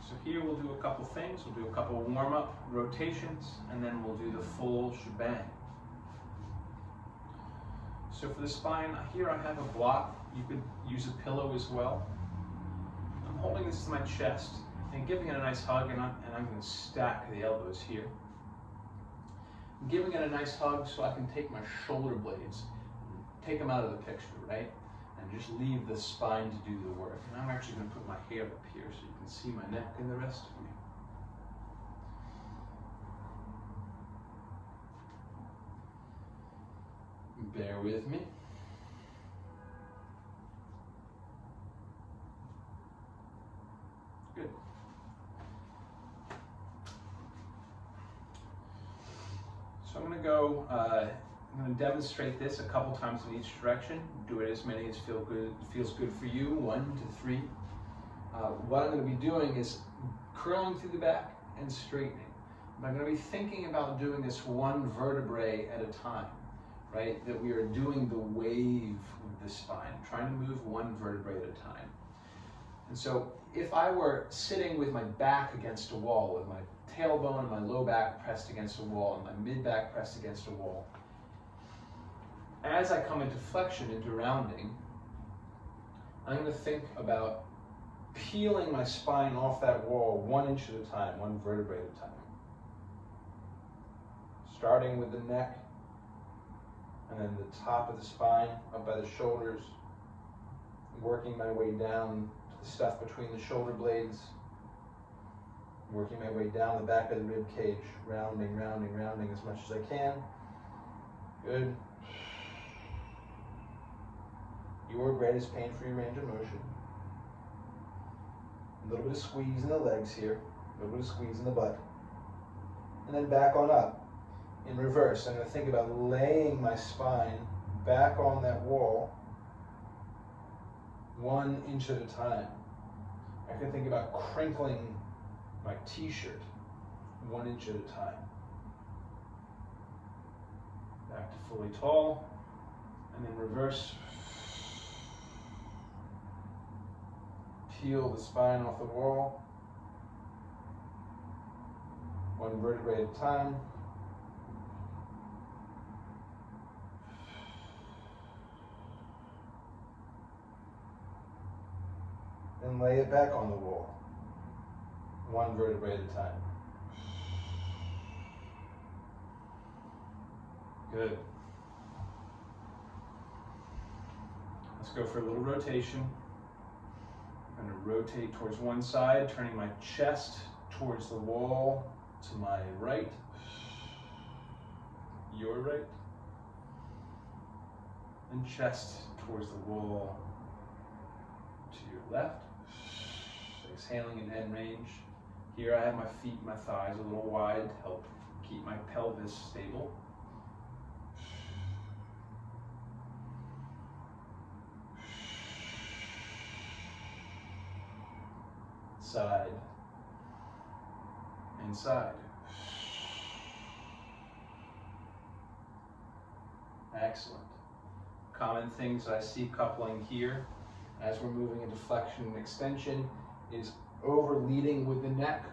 So here we'll do a couple things. We'll do a couple warm-up rotations, and then we'll do the full shebang. So for the spine, here I have a block. You could use a pillow as well. I'm holding this to my chest and giving it a nice hug, and I'm going to stack the elbows here. I'm giving it a nice hug so I can take my shoulder blades, take them out of the picture, right? And just leave the spine to do the work. And I'm actually going to put my hair up here so you can see my neck and the rest of me. Bear with me. Good. So I'm going to go, I'm going to demonstrate this a couple times in each direction. Do it as many as feels good for you, 1 to 3. What I'm going to be doing is curling through the back and straightening. I'm going to be thinking about doing this one vertebrae at a time, right? That we are doing the wave with the spine, trying to move one vertebrae at a time. And so if I were sitting with my back against a wall, with my tailbone and my low back pressed against a wall and my mid back pressed against a wall, as I come into flexion, into rounding, I'm going to think about peeling my spine off that wall 1 inch at a time, one vertebrae at a time. Starting with the neck, and then the top of the spine, up by the shoulders, working my way down to the stuff between the shoulder blades, Working my way down the back of the rib cage, rounding, rounding, rounding as much as I can. Good. Your greatest pain-free range of motion. A little bit of squeeze in the legs here, a little bit of squeeze in the butt. And then back on up in reverse. I'm going to think about laying my spine back on that wall 1 inch at a time. I can think about crinkling my t-shirt 1 inch at a time. Back to fully tall, and then reverse. Peel the spine off the wall, 1 vertebrae at a time. And lay it back on the wall, 1 vertebrae at a time. Good. Let's go for a little rotation. I'm going to rotate towards one side, turning my chest towards the wall to my right, your right, and chest towards the wall to your left. Exhaling in head range. Here I have my feet and my thighs a little wide to help keep my pelvis stable. Side and side. Excellent. Common things I see coupling here as we're moving into flexion and extension is over leading with the neck,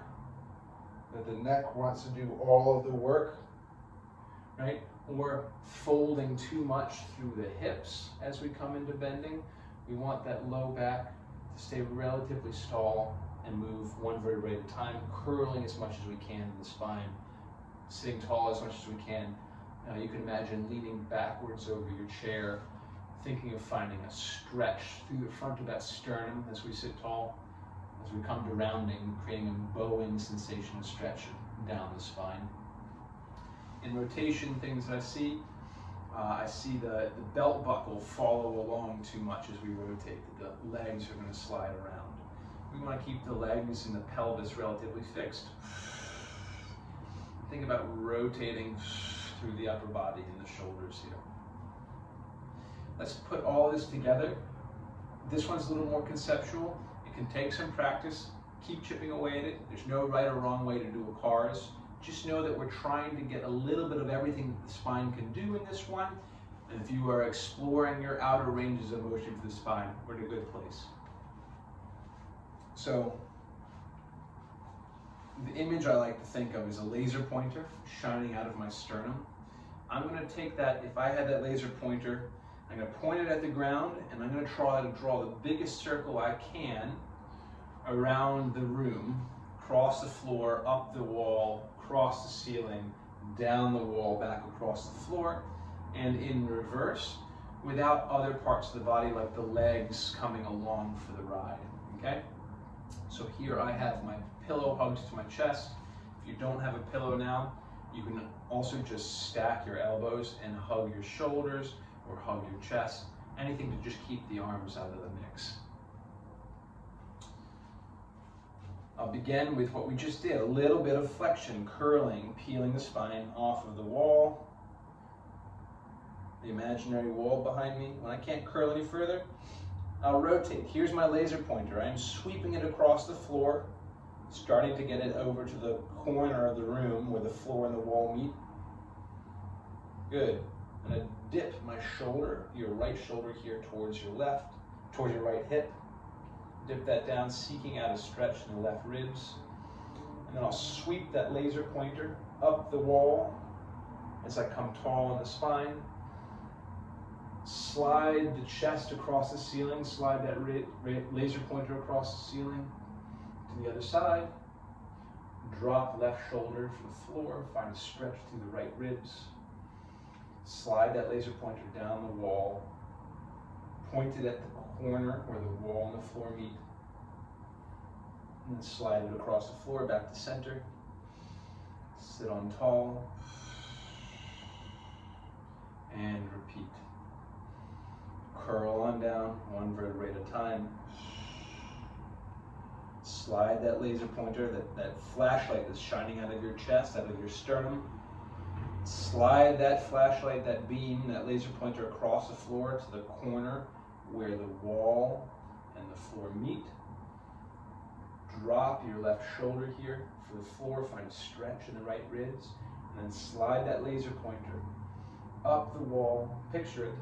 that the neck wants to do all of the work, right? Or folding too much through the hips as we come into bending. We want that low back to stay relatively tall and move 1 vertebrae at a time, curling as much as we can in the spine, sitting tall as much as we can. You can imagine leaning backwards over your chair, thinking of finding a stretch through the front of that sternum as we sit tall, as we come to rounding, creating a bowing sensation of stretch down the spine. In rotation, things I see the belt buckle follow along too much as we rotate. The legs are going to slide around. We want to keep the legs and the pelvis relatively fixed. Think about rotating through the upper body and the shoulders here. Let's put all this together. This one's a little more conceptual. It can take some practice. Keep chipping away at it. There's no right or wrong way to do a CARS. Just know that we're trying to get a little bit of everything that the spine can do in this one. And if you are exploring your outer ranges of motion for the spine, we're in a good place. So, the image I like to think of is a laser pointer shining out of my sternum. I'm going to take that, if I had that laser pointer, I'm going to point it at the ground, and I'm going to try to draw the biggest circle I can around the room, across the floor, up the wall, across the ceiling, down the wall, back across the floor, and in reverse, without other parts of the body like the legs coming along for the ride, okay? So here I have my pillow hugged to my chest. If you don't have a pillow now, you can also just stack your elbows and hug your shoulders or hug your chest, anything to just keep the arms out of the mix. I'll begin with what we just did, a little bit of flexion, curling, peeling the spine off of the wall, the imaginary wall behind me. When I can't curl any further, I'll rotate. Here's my laser pointer. I'm sweeping it across the floor, starting to get it over to the corner of the room where the floor and the wall meet. Good. I'm going to dip my shoulder, your right shoulder here towards your left, towards your right hip. Dip that down, seeking out a stretch in the left ribs. And then I'll sweep that laser pointer up the wall as I come tall in the spine. Slide the chest across the ceiling, slide that laser pointer across the ceiling to the other side. Drop left shoulder to the floor, find a stretch through the right ribs. Slide that laser pointer down the wall, point it at the corner where the wall and the floor meet. And then slide it across the floor, back to center. Sit on tall. And repeat. Curl on down, one vertebrae at a time. Slide that laser pointer, that flashlight that's shining out of your chest, out of your sternum. Slide that flashlight, that beam, that laser pointer across the floor to the corner where the wall and the floor meet. Drop your left shoulder here for the floor, find a stretch in the right ribs, and then slide that laser pointer up the wall, picture it,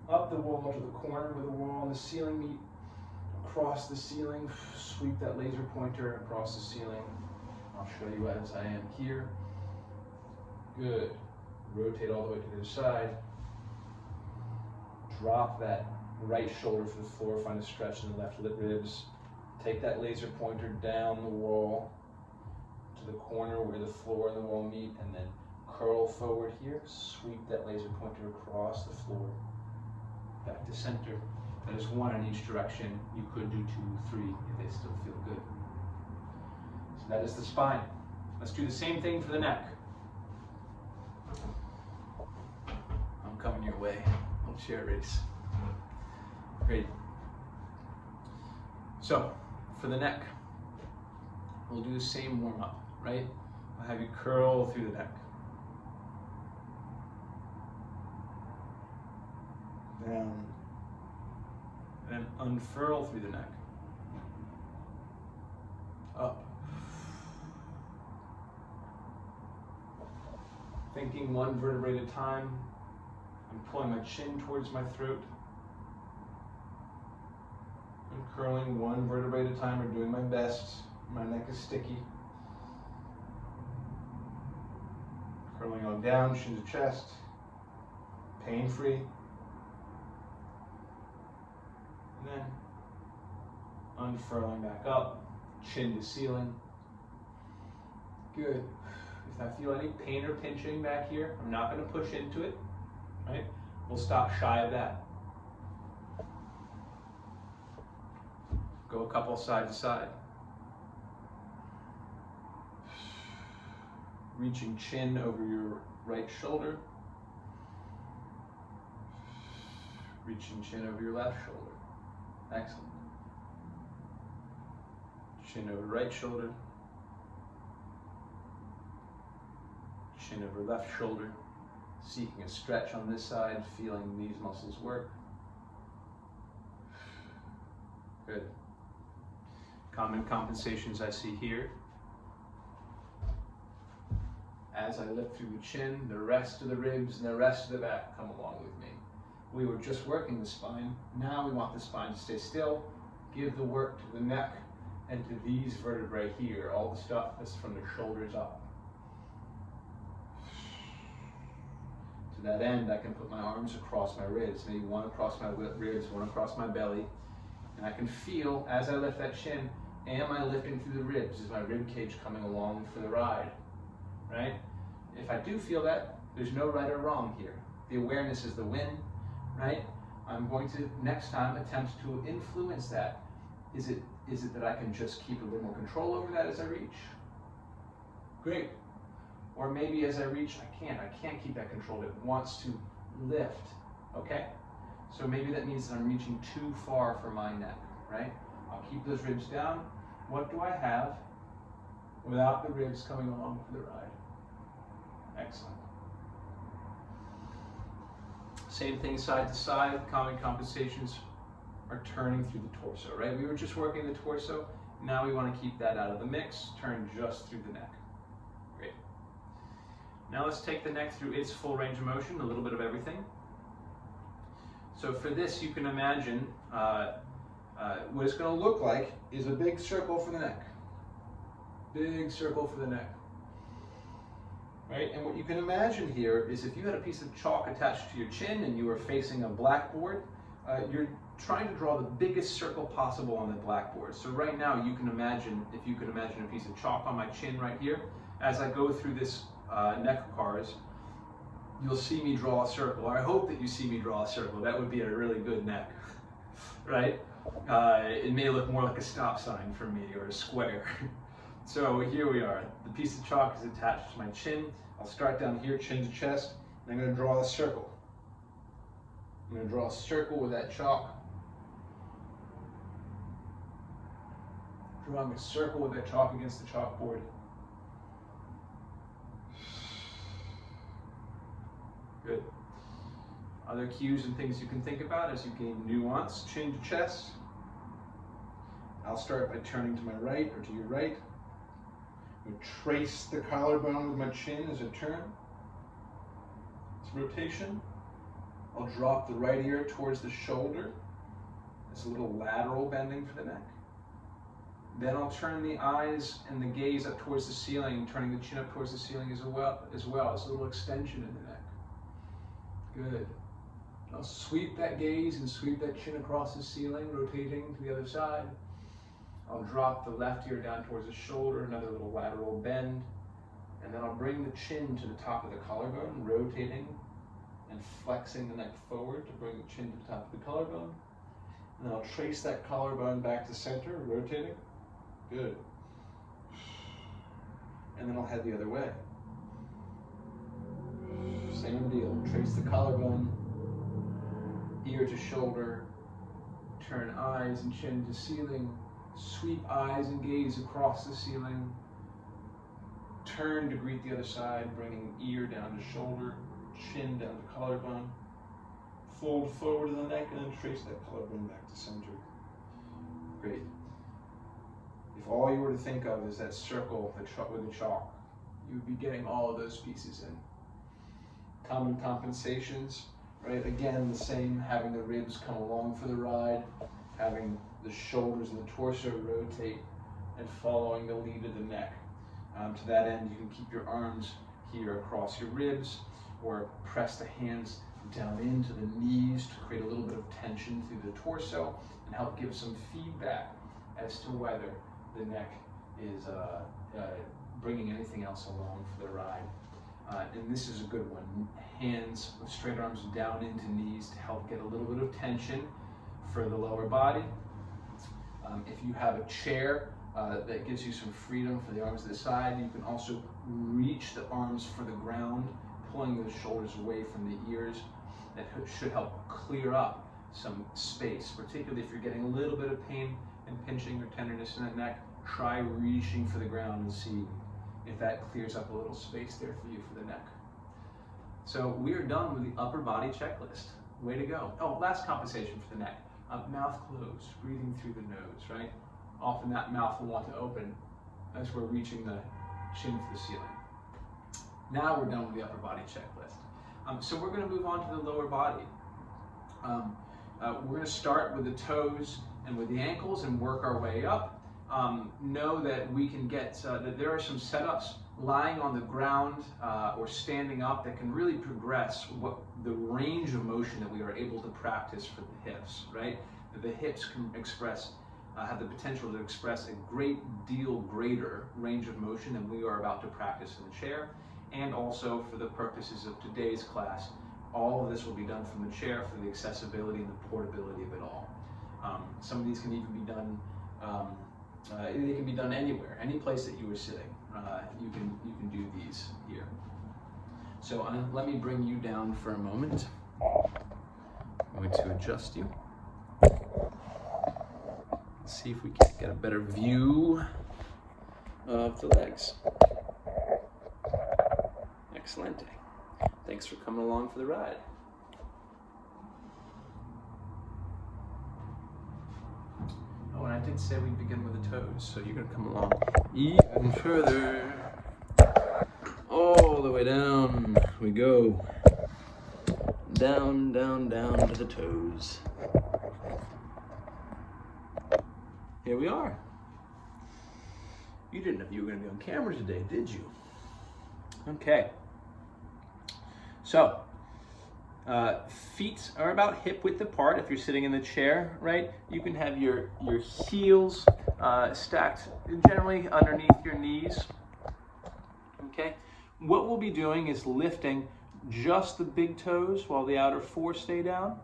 up the wall to the corner where the wall and the ceiling meet, across the ceiling, sweep that laser pointer across the ceiling. I'll show you as I am here. Good. Rotate all the way to the other side. Drop that right shoulder for the floor, find a stretch in the left ribs. Take that laser pointer down the wall to the corner where the floor and the wall meet, and then curl forward here. Sweep that laser pointer across the floor, back to center. That is one in each direction. You could do 2, 3 if they still feel good. So that is the spine. Let's do the same thing for the neck. I'm coming your way. Little chair race. Great. So, for the neck, we'll do the same warm-up, right? I'll have you curl through the neck. Down. And then unfurl through the neck. Up. Thinking one vertebrae at a time. I'm pulling my chin towards my throat. I'm curling one vertebrae at a time, or doing my best. My neck is sticky. Curling on down, chin to chest. Pain-free. And then unfurling back up, chin to ceiling. Good. If I feel any pain or pinching back here, I'm not going to push into it, right? We'll stop shy of that. Go a couple side to side. Reaching chin over your right shoulder. Reaching chin over your left shoulder. Excellent. Chin over right shoulder. Chin over left shoulder. Seeking a stretch on this side, feeling these muscles work. Good. Common compensations I see here. As I lift through the chin, the rest of the ribs and the rest of the back come along with me. We were just working the spine. Now we want the spine to stay still. Give the work to the neck and to these vertebrae here, all the stuff that's from the shoulders up. To that end, I can put my arms across my ribs, maybe one across my ribs, one across my belly, and I can feel, as I lift that chin, am I lifting through the ribs? Is my rib cage coming along for the ride, right? If I do feel that, there's no right or wrong here. The awareness is the win, right? I'm going to, next time, attempt to influence that. Is it that I can just keep a little more control over that as I reach? Great. Or maybe as I reach, I can't keep that control. It wants to lift, okay? So maybe that means that I'm reaching too far for my neck, right? I'll keep those ribs down. What do I have without the ribs coming along for the ride? Excellent. Same thing side to side. Common compensations are turning through the torso, right? We were just working the torso. Now we want to keep that out of the mix. Turn just through the neck. Great. Now let's take the neck through its full range of motion, a little bit of everything. So for this, you can imagine what it's going to look like is a big circle for the neck. Big circle for the neck. Right? And what you can imagine here is if you had a piece of chalk attached to your chin and you were facing a blackboard, you're trying to draw the biggest circle possible on the blackboard. So right now you can imagine, if you could imagine a piece of chalk on my chin right here, as I go through this neck of cars, you'll see me draw a circle. Or I hope that you see me draw a circle. That would be a really good neck, right? it may look more like a stop sign for me or a square. So here we are. The piece of chalk is attached to my chin. I'll start down here, chin to chest, and I'm going to draw a circle. I'm going to draw a circle with that chalk. Drawing a circle with that chalk against the chalkboard. Good. Other cues and things you can think about as you gain nuance, chin to chest. I'll start by turning to my right or to your right. I'm going to trace the collarbone with my chin as I turn. It's rotation. I'll drop the right ear towards the shoulder. It's a little lateral bending for the neck. Then I'll turn the eyes and the gaze up towards the ceiling, turning the chin up towards the ceiling as well. It's a little extension in the neck. Good. I'll sweep that gaze and sweep that chin across the ceiling, rotating to the other side. I'll drop the left ear down towards the shoulder, another little lateral bend. And then I'll bring the chin to the top of the collarbone, rotating and flexing the neck forward to bring the chin to the top of the collarbone. And then I'll trace that collarbone back to center, rotating. Good. And then I'll head the other way. Same deal. Trace the collarbone, ear to shoulder, turn eyes and chin to ceiling, sweep eyes and gaze across the ceiling, turn to greet the other side, bringing ear down to shoulder, chin down to collarbone, fold forward to the neck, and then trace that collarbone back to center. Great. If all you were to think of is that circle with the chalk, you would be getting all of those pieces in. Common compensations, right? Again, the same, having the ribs come along for the ride, having the shoulders and the torso rotate, and following the lead of the neck. To that end, you can keep your arms here across your ribs, or press the hands down into the knees to create a little bit of tension through the torso and help give some feedback as to whether the neck is bringing anything else along for the ride. And this is a good one. Hands with straight arms down into knees to help get a little bit of tension for the lower body. If you have a chair that gives you some freedom for the arms to the side, you can also reach the arms for the ground, pulling the shoulders away from the ears. That should help clear up some space, particularly if you're getting a little bit of pain and pinching or tenderness in the neck. Try reaching for the ground and see if that clears up a little space there for you for the neck. So we are done with the upper body checklist. Way to go. Oh, last compensation for the neck. Mouth closed, breathing through the nose, right? Often that mouth will want to open as we're reaching the chin to the ceiling. Now we're done with the upper body checklist. So we're going to move on to the lower body. We're going to start with the toes and with the ankles and work our way up. Know that we can get, that there are some setups lying on the ground or standing up that can really progress what the range of motion that we are able to practice for the hips, right? The hips can express, have the potential to express a great deal greater range of motion than we are about to practice in the chair. And also for the purposes of today's class, all of this will be done from the chair for the accessibility and the portability of it all. Some of these can even be done, they can be done anywhere, any place that you are sitting. You can do these here. So let me bring you down for a moment. I'm going to adjust you. Let's see if we can get a better view of the legs. Excellent. Thanks for coming along for the ride. Oh, and I did say we'd begin with the toes, so you're going to come along even further. All the way down we go. Down, down, down to the toes. Here we are. You didn't know you were going to be on camera today, did you? Okay. So, feet are about hip width apart if you're sitting in the chair, right? You can have your heels stacked generally underneath your knees, okay? What we'll be doing is lifting just the big toes while the outer four stay down,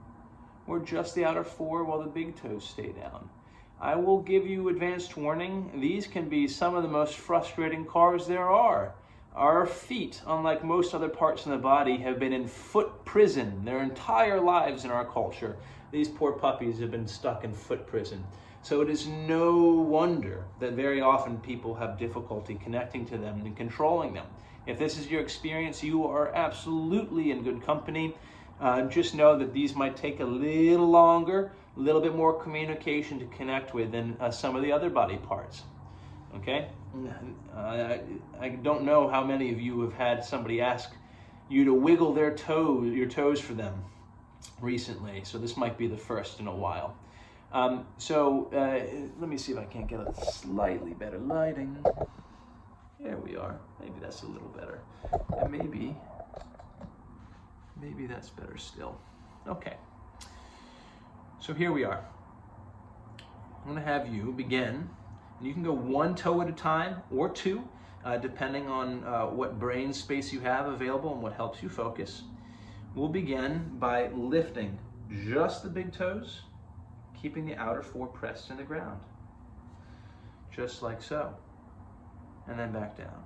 or just the outer 4 while the big toes stay down. I will give you advanced warning. These can be some of the most frustrating cars there are. Our feet, unlike most other parts in the body, have been in foot prison their entire lives in our culture. These poor puppies have been stuck in foot prison. So it is no wonder that very often people have difficulty connecting to them and controlling them. If this is your experience, you are absolutely in good company. Just know that these might take a little longer, a little bit more communication to connect with than some of the other body parts. Okay? I don't know how many of you have had somebody ask you to wiggle your toes for them recently, so this might be the first in a while. Let me see if I can't get a slightly better lighting. There we are. Maybe that's a little better. And maybe that's better still. Okay. So here we are. I'm going to have you begin. And you can go one toe at a time or two, depending on what brain space you have available and what helps you focus. We'll begin by lifting just the big toes, keeping the outer 4 pressed in the ground. Just like so. And then back down.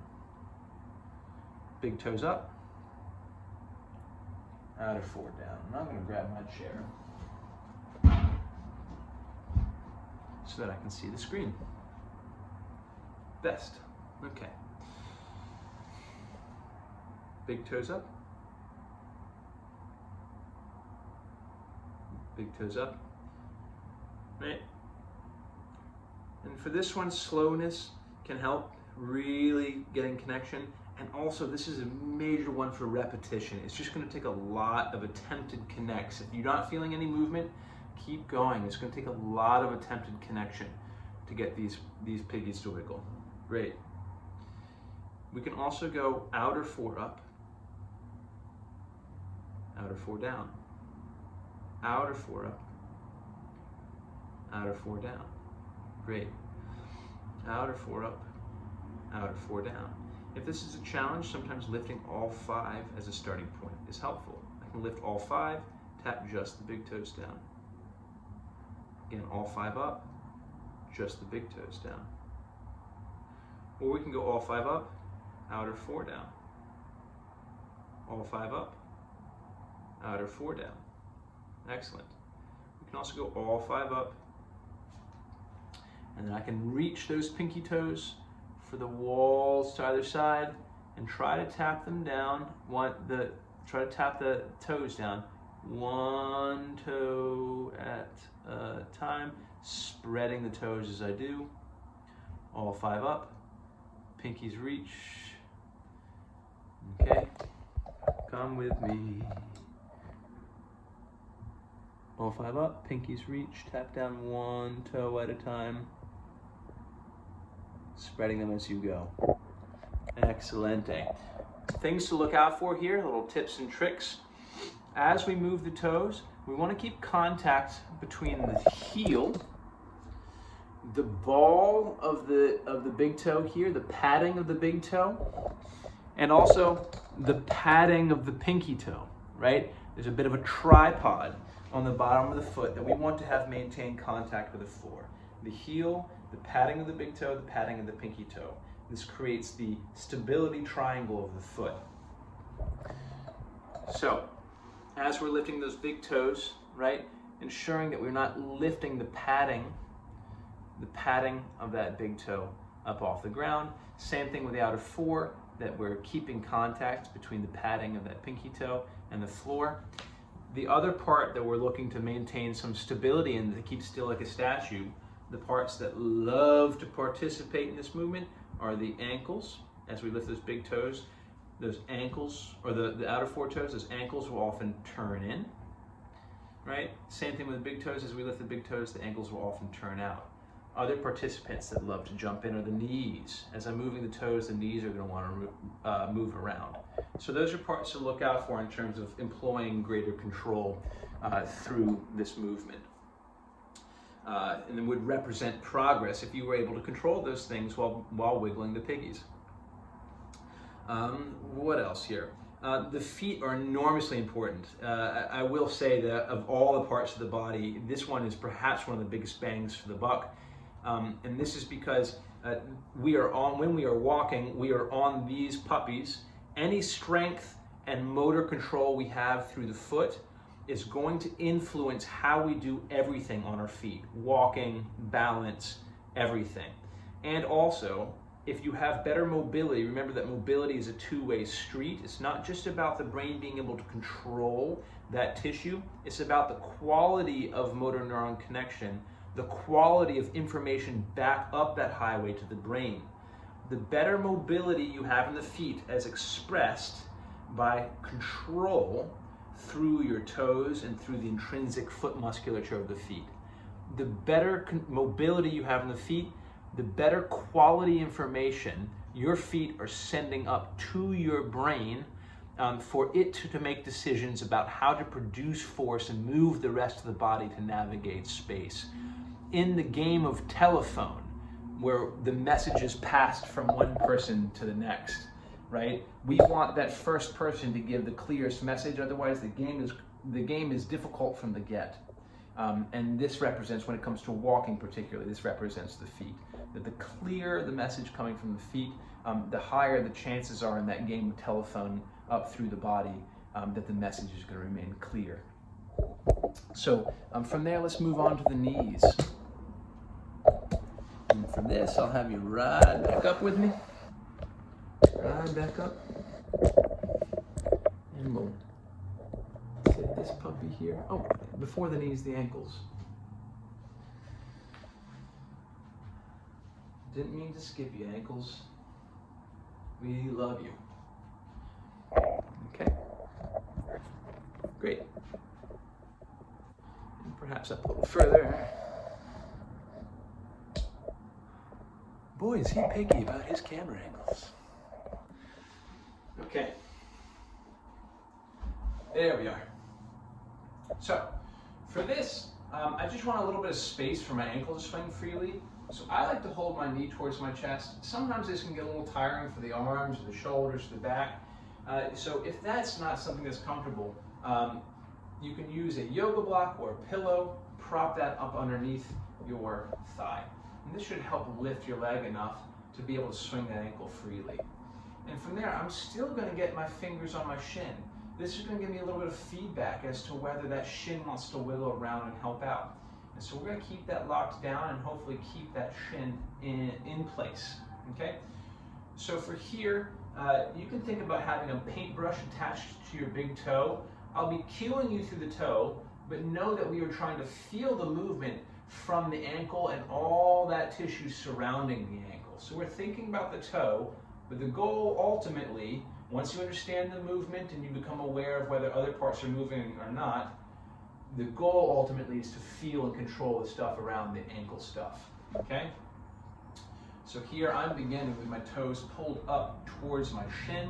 Big toes up, outer 4 down. And I'm going to grab my chair so that I can see the screen. Best. Okay. Big toes up. Big toes up. Right. And for this one, slowness can help really getting connection. And also, this is a major one for repetition. It's just going to take a lot of attempted connects. If you're not feeling any movement, keep going. It's going to take a lot of attempted connection to get these piggies to wiggle. Great. We can also go outer 4 up, outer 4 down, outer 4 up, outer 4 down. Great. Outer 4 up, outer 4 down. If this is a challenge, sometimes lifting all 5 as a starting point is helpful. I can lift all 5, tap just the big toes down. Again, all 5 up, just the big toes down. Or we can go all 5 up, outer 4 down. All 5 up, outer 4 down. Excellent. We can also go all 5 up, and then I can reach those pinky toes for the walls to either side and try to tap them down. Try to tap the toes down. One toe at a time, spreading the toes as I do. All 5 up, pinkies reach. Okay, come with me. All 5 up, pinkies reach, tap down one toe at a time, spreading them as you go. Excelente. Things to look out for here, little tips and tricks. As we move the toes, we want to keep contact between the heel, the ball of the big toe here, the padding of the big toe, and also the padding of the pinky toe, right? There's a bit of a tripod on the bottom of the foot that we want to have maintained contact with the floor. The heel, the padding of the big toe, the padding of the pinky toe. This creates the stability triangle of the foot. So, as we're lifting those big toes, right, ensuring that we're not lifting the padding of that big toe up off the ground. Same thing with the outer 4, that we're keeping contact between the padding of that pinky toe and the floor. The other part that we're looking to maintain some stability in, to keep still like a statue, the parts that love to participate in this movement are the ankles. As we lift those big toes, those ankles, or the outer 4 toes, those ankles will often turn in, right? Same thing with the big toes. As we lift the big toes, the ankles will often turn out. Other participants that love to jump in are the knees. As I'm moving the toes, the knees are going to want to move around. So those are parts to look out for in terms of employing greater control through this movement. And it would represent progress if you were able to control those things while wiggling the piggies. What else here? The feet are enormously important. I will say that of all the parts of the body, this one is perhaps one of the biggest bangs for the buck. And this is because when we are walking, we are on these puppies. Any strength and motor control we have through the foot is going to influence how we do everything on our feet. Walking, balance, everything. And also, if you have better mobility, remember that mobility is a two-way street. It's not just about the brain being able to control that tissue. It's about the quality of motor neuron connection, the quality of information back up that highway to the brain. The better mobility you have in the feet as expressed by control through your toes and through the intrinsic foot musculature of the feet. The better mobility you have in the feet, the better quality information your feet are sending up to your brain for it to make decisions about how to produce force and move the rest of the body to navigate space. In the game of telephone, where the message is passed from one person to the next, right? We want that first person to give the clearest message, otherwise the game is difficult from the get. And this represents, when it comes to walking particularly, this represents the feet. That the clearer the message coming from the feet, the higher the chances are in that game of telephone up through the body that the message is going to remain clear. So from there, let's move on to the knees. And for this, I'll have you ride back up with me. Ride back up. And we'll sit this puppy here. Oh, before the knees, the ankles. Didn't mean to skip you, ankles. We love you. Okay. Great. And perhaps up a little further. Boy, is he picky about his camera angles. Okay. There we are. So, for this, I just want a little bit of space for my ankle to swing freely. So I like to hold my knee towards my chest. Sometimes this can get a little tiring for the arms, or the shoulders, or the back. So if that's not something that's comfortable, you can use a yoga block or a pillow, prop that up underneath your thigh. And this should help lift your leg enough to be able to swing that ankle freely. And from there, I'm still going to get my fingers on my shin. This is going to give me a little bit of feedback as to whether that shin wants to wiggle around and help out. And so we're going to keep that locked down and hopefully keep that shin in place, okay? So for here, you can think about having a paintbrush attached to your big toe. I'll be cueing you through the toe, but know that we are trying to feel the movement from the ankle and all that tissue surrounding the ankle. So we're thinking about the toe, but the goal ultimately, once you understand the movement and you become aware of whether other parts are moving or not, the goal ultimately is to feel and control the stuff around the ankle stuff, okay? So here I'm beginning with my toes pulled up towards my shin.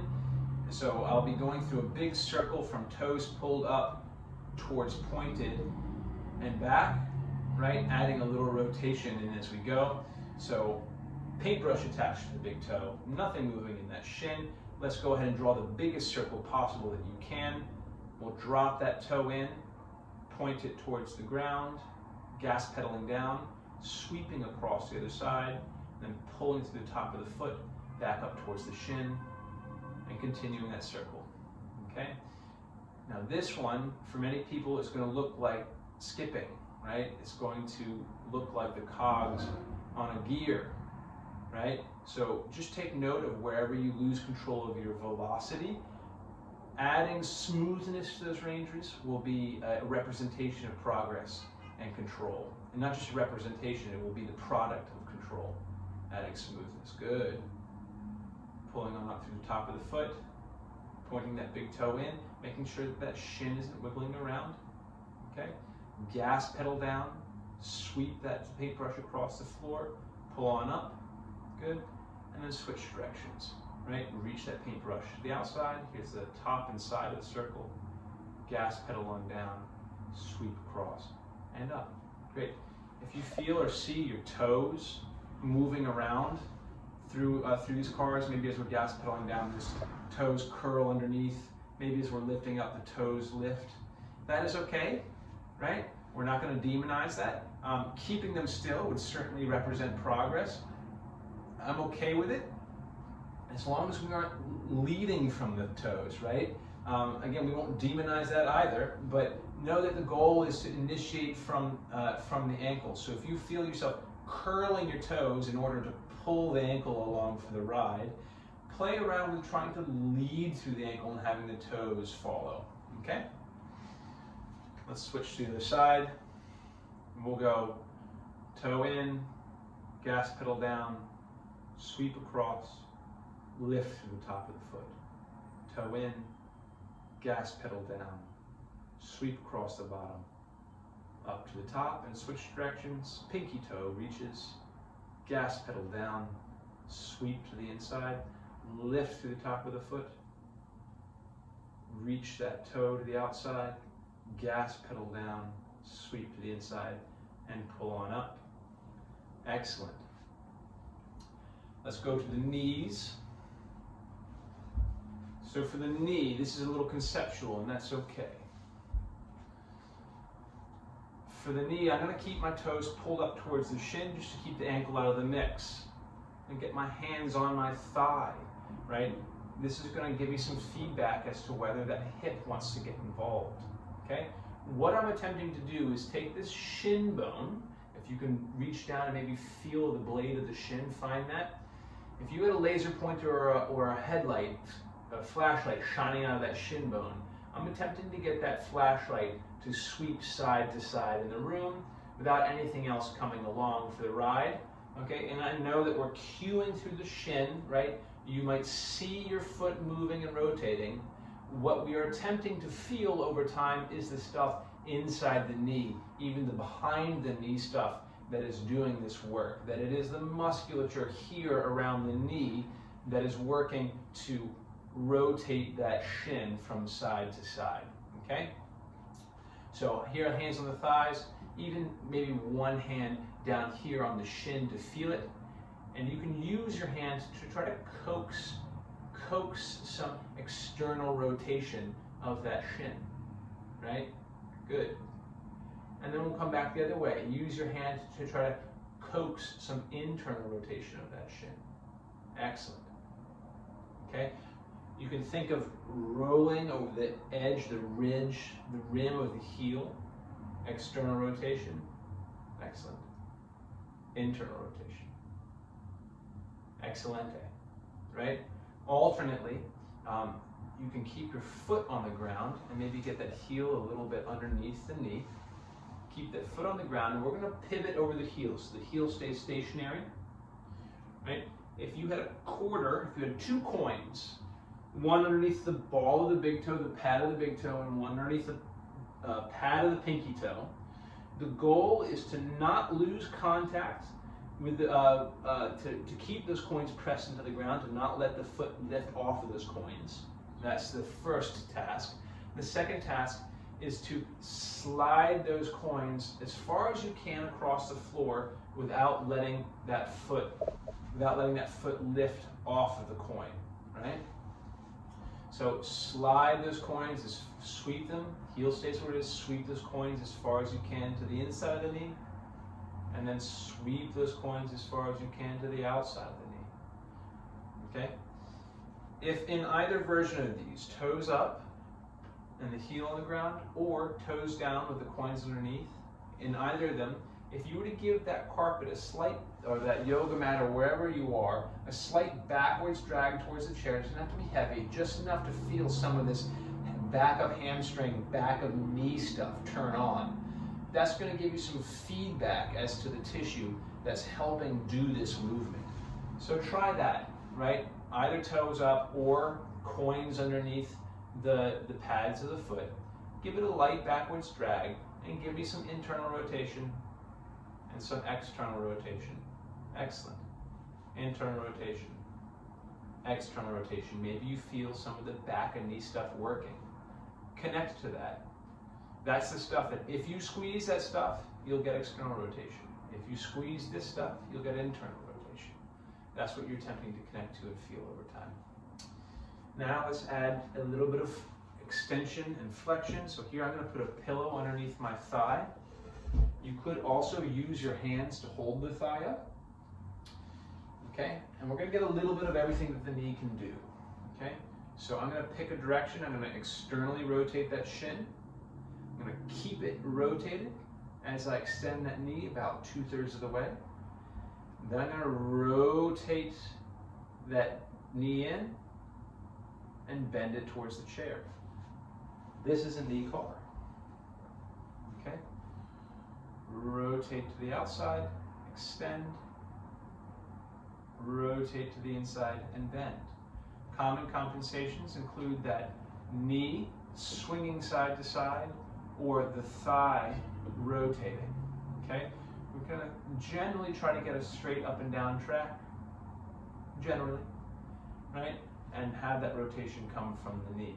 So I'll be going through a big circle from toes pulled up towards pointed and back, right? Adding a little rotation in as we go. So paintbrush attached to the big toe, nothing moving in that shin. Let's go ahead and draw the biggest circle possible that you can. We'll drop that toe in, point it towards the ground, gas pedaling down, sweeping across the other side, then pulling to the top of the foot, back up towards the shin, and continuing that circle, okay? Now this one, for many people, is going to look like skipping, right? It's going to look like the cogs on a gear, right? So just take note of wherever you lose control of your velocity. Adding smoothness to those ranges will be a representation of progress and control. And not just a representation, it will be the product of control. Adding smoothness, good. Pulling on up through the top of the foot, pointing that big toe in, making sure that that shin isn't wiggling around, okay? Gas pedal down, sweep that paintbrush across the floor, pull on up, good, and then switch directions. Right, reach that paintbrush to the outside. Here's the top and side of the circle. Gas pedal on down, sweep across and up. Great. If you feel or see your toes moving around through these cars, maybe as we're gas pedaling down, just toes curl underneath maybe as we're lifting up, the toes lift. That is okay, right? We're not going to demonize that. Keeping them still would certainly represent progress. I'm okay with it, as long as we aren't leading from the toes, right? Again, we won't demonize that either, but know that the goal is to initiate from the ankle. So if you feel yourself curling your toes in order to pull the ankle along for the ride, play around with trying to lead through the ankle and having the toes follow, okay? Let's switch to the other side. We'll go toe in, gas pedal down, sweep across, lift through the top of the foot. Toe in, gas pedal down, sweep across the bottom, up to the top and switch directions. Pinky toe reaches, gas pedal down, sweep to the inside, lift through the top of the foot, reach that toe to the outside, gas pedal down, sweep to the inside, and pull on up. Excellent. Let's go to the knees. So for the knee, this is a little conceptual, and that's okay. For the knee, I'm going to keep my toes pulled up towards the shin just to keep the ankle out of the mix. And get my hands on my thigh, right? This is going to give me some feedback as to whether that hip wants to get involved, okay? What I'm attempting to do is take this shin bone, if you can reach down and maybe feel the blade of the shin, find that. If you had a laser pointer or a headlight, a flashlight shining out of that shin bone, I'm attempting to get that flashlight to sweep side to side in the room without anything else coming along for the ride, okay? And I know that we're cueing through the shin, right? You might see your foot moving and rotating. What we are attempting to feel over time is the stuff inside the knee, even the behind the knee stuff that is doing this work, that it is the musculature here around the knee that is working to rotate that shin from side to side, okay? So here, hands on the thighs, even maybe one hand down here on the shin to feel it. And you can use your hands to try to coax some external rotation of that shin, right? Good. And then we'll come back the other way. Use your hand to try to coax some internal rotation of that shin. Excellent. Okay? You can think of rolling over the edge, the ridge, the rim of the heel. External rotation. Excellent. Internal rotation. Excellente. Right? Alternately, you can keep your foot on the ground and maybe get that heel a little bit underneath the knee. Keep that foot on the ground, and we're going to pivot over the heel so the heel stays stationary. Right? If you had a quarter, if you had 2 coins, one underneath the ball of the big toe, the pad of the big toe, and one underneath the pad of the pinky toe, the goal is to not lose contact with to keep those coins pressed into the ground, to not let the foot lift off of those coins. That's the first task. The second task is to slide those coins as far as you can across the floor without letting that foot lift off of the coin, right? So slide those coins, sweep them, heel stays where it is, sweep those coins as far as you can to the inside of the knee, and then sweep those coins as far as you can to the outside of the knee, okay? If in either version of these, toes up and the heel on the ground, or toes down with the coins underneath, in either of them, if you were to give that carpet a slight, or that yoga mat or wherever you are, a slight backwards drag towards the chair, it doesn't have to be heavy, just enough to feel some of this back of hamstring, back of knee stuff turn on. That's going to give you some feedback as to the tissue that's helping do this movement. So try that, right? Either toes up or coins underneath the pads of the foot. Give it a light backwards drag and give me some internal rotation and some external rotation. Excellent. Internal rotation. External rotation. Maybe you feel some of the back and knee stuff working. Connect to that. That's the stuff that if you squeeze that stuff, you'll get external rotation. If you squeeze this stuff, you'll get internal rotation. That's what you're attempting to connect to and feel over time. Now let's add a little bit of extension and flexion. So here I'm going to put a pillow underneath my thigh. You could also use your hands to hold the thigh up. Okay, and we're going to get a little bit of everything that the knee can do. Okay, so I'm going to pick a direction. I'm going to externally rotate that shin. I'm going to keep it rotated as I extend that knee about 2/3 of the way. Then I'm going to rotate that knee in and bend it towards the chair. This is a knee car. Okay? Rotate to the outside, extend, rotate to the inside, and bend. Common compensations include that knee swinging side to side or the thigh rotating. Okay? We're going to generally try to get a straight up and down track, generally, right? And have that rotation come from the knee.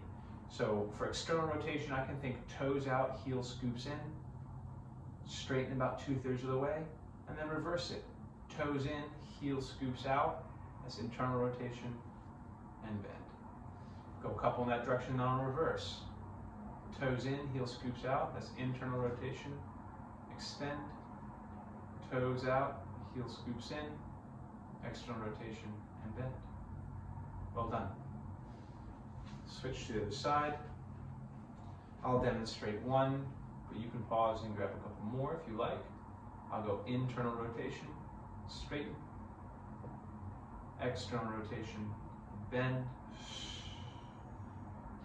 So for external rotation, I can think toes out, heel scoops in, straighten about 2/3 of the way, and then reverse it. Toes in, heel scoops out, that's internal rotation, and bend. Go a couple in that direction, non reverse. Toes in, heel scoops out, that's internal rotation, extend, toes out, heel scoops in, external rotation, and bend. Well done. Switch to the other side. I'll demonstrate one, but you can pause and grab a couple more if you like. I'll go internal rotation, straighten, external rotation, bend.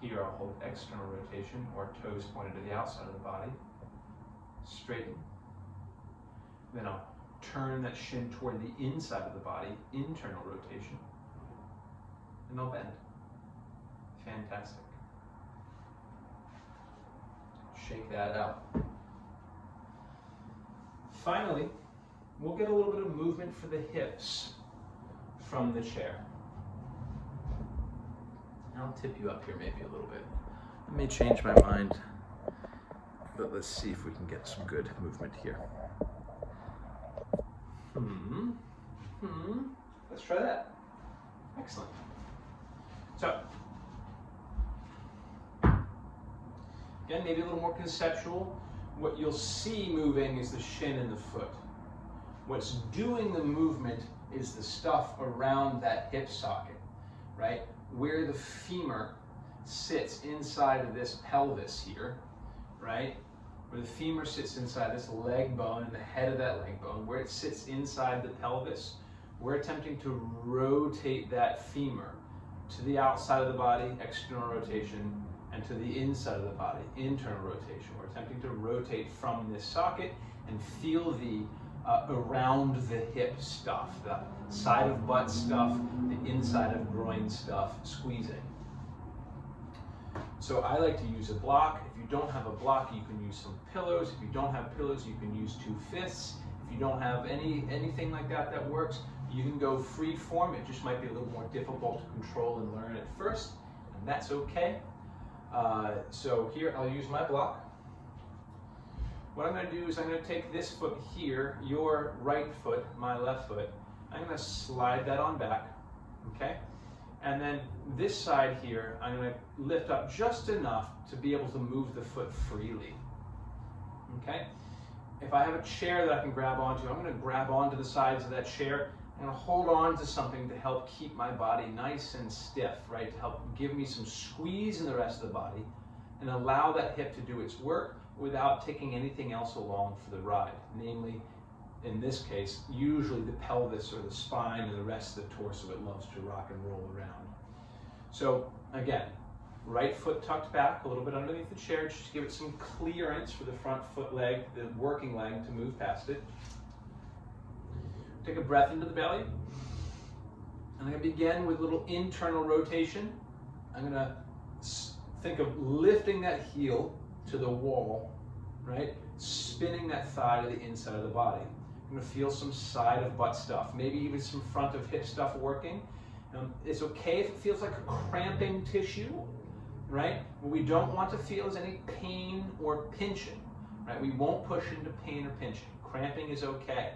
Here I'll hold external rotation or toes pointed to the outside of the body, straighten. Then I'll turn that shin toward the inside of the body, internal rotation, and they'll bend. Fantastic. Shake that out. Finally, we'll get a little bit of movement for the hips from the chair. I'll tip you up here maybe a little bit. I may change my mind, but let's see if we can get some good movement here. Let's try that. Excellent. So, again, maybe a little more conceptual. What you'll see moving is the shin and the foot. What's doing the movement is the stuff around that hip socket, right? Where the femur sits inside of this pelvis here, right? Where the femur sits inside this leg bone and the head of that leg bone, where it sits inside the pelvis, we're attempting to rotate that femur to the outside of the body, external rotation, and to the inside of the body, internal rotation. We're attempting to rotate from this socket and feel the around the hip stuff, the side of butt stuff, the inside of groin stuff, squeezing. So I like to use a block. If you don't have a block, you can use some pillows. If you don't have pillows, you can use 2 fists. If you don't have anything like that that works, you can go free form. It just might be a little more difficult to control and learn at first, and that's okay. So here I'll use my block. What I'm going to do is I'm going to take this foot here, your right foot, my left foot. I'm going to slide that on back, okay? And then this side here, I'm going to lift up just enough to be able to move the foot freely, okay? If I have a chair that I can grab onto, I'm going to grab onto the sides of that chair. I'm going to hold on to something to help keep my body nice and stiff, right? To help give me some squeeze in the rest of the body and allow that hip to do its work without taking anything else along for the ride. Namely, in this case, usually the pelvis or the spine and the rest of the torso it loves to rock and roll around. So again, right foot tucked back a little bit underneath the chair, just to give it some clearance for the front foot leg, the working leg, to move past it. Take a breath into the belly. I'm going to begin with a little internal rotation. I'm going to think of lifting that heel to the wall, right? Spinning that thigh to the inside of the body. I'm going to feel some side of butt stuff, maybe even some front of hip stuff working. It's okay if it feels like a cramping tissue, right? What we don't want to feel is any pain or pinching, right? We won't push into pain or pinching. Cramping is okay,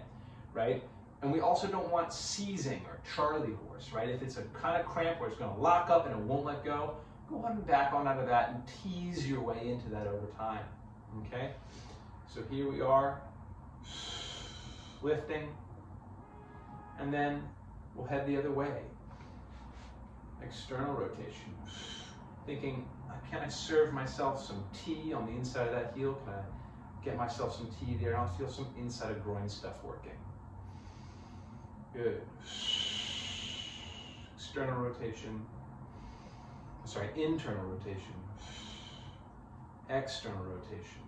right? And we also don't want seizing or Charlie horse, right? If it's a kind of cramp where it's going to lock up and it won't let go, go ahead and back on out of that and tease your way into that over time, okay? So here we are, lifting, and then we'll head the other way. External rotation. Thinking, can I serve myself some tea on the inside of that heel? Can I get myself some tea there? And I'll feel some inside of groin stuff working. Good. External rotation. Sorry, internal rotation. External rotation.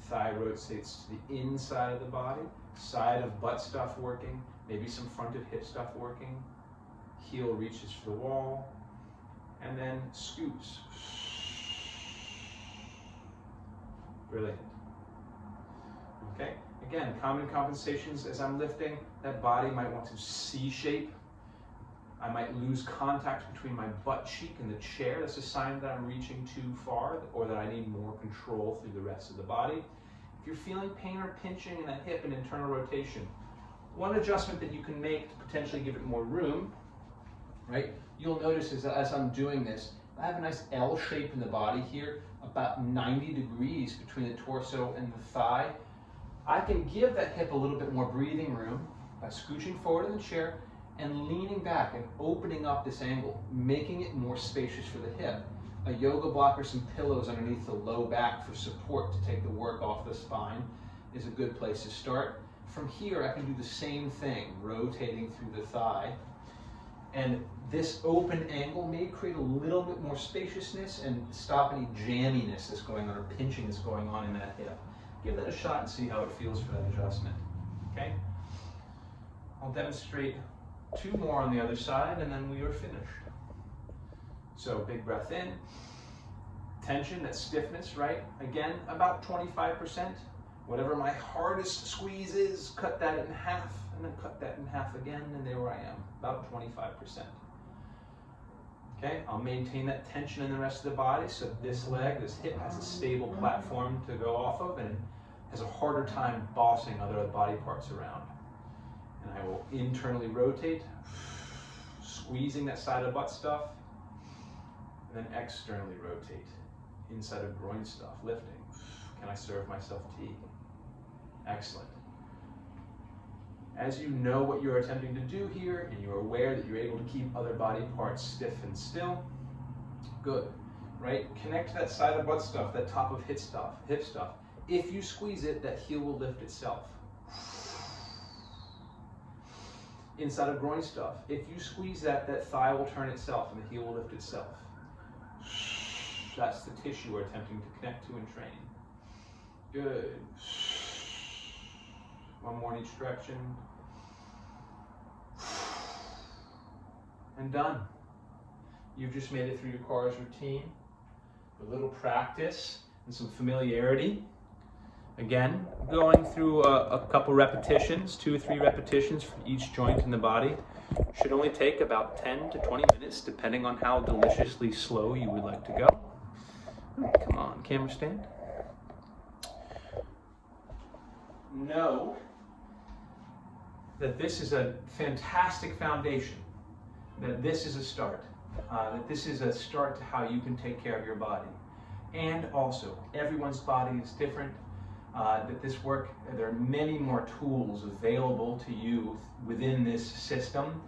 Thigh rotates to the inside of the body. Side of butt stuff working. Maybe some front of hip stuff working. Heel reaches for the wall. And then scoots. Brilliant. Okay, again, common compensations as I'm lifting, that body might want to C-shape. I might lose contact between my butt cheek and the chair. That's a sign that I'm reaching too far or that I need more control through the rest of the body. If you're feeling pain or pinching in that hip and internal rotation, one adjustment that you can make to potentially give it more room, right? You'll notice is that as I'm doing this, I have a nice L shape in the body here, about 90 degrees between the torso and the thigh. I can give that hip a little bit more breathing room by scooching forward in the chair and leaning back and opening up this angle, making it more spacious for the hip. A yoga block or some pillows underneath the low back for support to take the work off the spine is a good place to start. From here, I can do the same thing, rotating through the thigh. And this open angle may create a little bit more spaciousness and stop any jamminess that's going on or pinching that's going on in that hip. Give that a shot and see how it feels for that adjustment, okay? I'll demonstrate 2 more on the other side and then we are finished. So big breath in, tension, that stiffness, right? Again, about 25%. Whatever my hardest squeeze is, cut that in half, and then cut that in half again, and there I am, about 25%. Okay, I'll maintain that tension in the rest of the body, so this leg, this hip has a stable platform to go off of, and has a harder time bossing other body parts around. And I will internally rotate, squeezing that side of butt stuff, and then externally rotate, inside of groin stuff, lifting. Can I serve myself tea? Excellent. As you know what you're attempting to do here, and you're aware that you're able to keep other body parts stiff and still, good, right? Connect to that side of butt stuff, that top of hip stuff. If you squeeze it, that heel will lift itself. Inside of groin stuff, if you squeeze that, that thigh will turn itself and the heel will lift itself. That's the tissue we're attempting to connect to and train. Good. One more in each direction. And done. You've just made it through your CARS routine. A little practice and some familiarity. Again, going through a couple repetitions, 2 or 3 repetitions for each joint in the body. Should only take about 10 to 20 minutes, depending on how deliciously slow you would like to go. Come on, camera stand. Know that this is a fantastic foundation, that this is a start, that this is a start to how you can take care of your body. And also, everyone's body is different, that this work, there are many more tools available to you within this system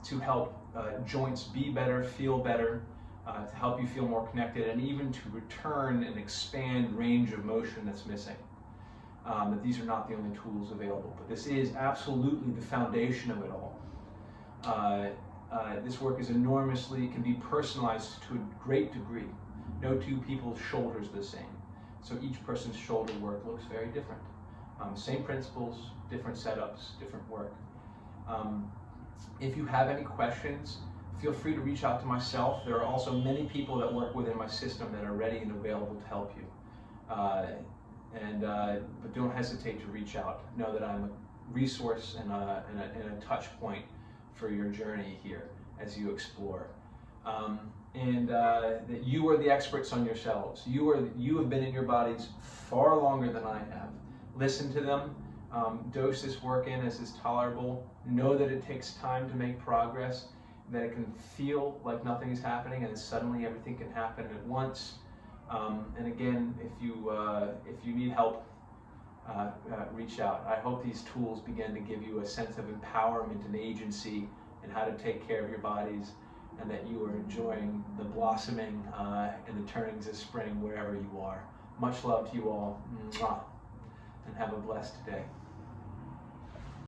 to help joints be better, feel better, to help you feel more connected, and even to return and expand range of motion that's missing. That these are not the only tools available, but this is absolutely the foundation of it all. This work is enormously, can be personalized to a great degree. No 2 people's shoulders are the same. So each person's shoulder work looks very different. Same principles, different setups, different work. If you have any questions, feel free to reach out to myself. There are also many people that work within my system that are ready and available to help you. But don't hesitate to reach out. Know that I'm a resource and a touch point for your journey here as you explore. That you are the experts on yourselves. You have been in your bodies far longer than I have. Listen to them. Dose this work in as is tolerable. Know that it takes time to make progress. that it can feel like nothing is happening, and then suddenly everything can happen at once. And again, if you need help, reach out. I hope these tools begin to give you a sense of empowerment and agency in how to take care of your bodies, and that you are enjoying the blossoming and the turnings of spring wherever you are. Much love to you all. Mwah. And have a blessed day.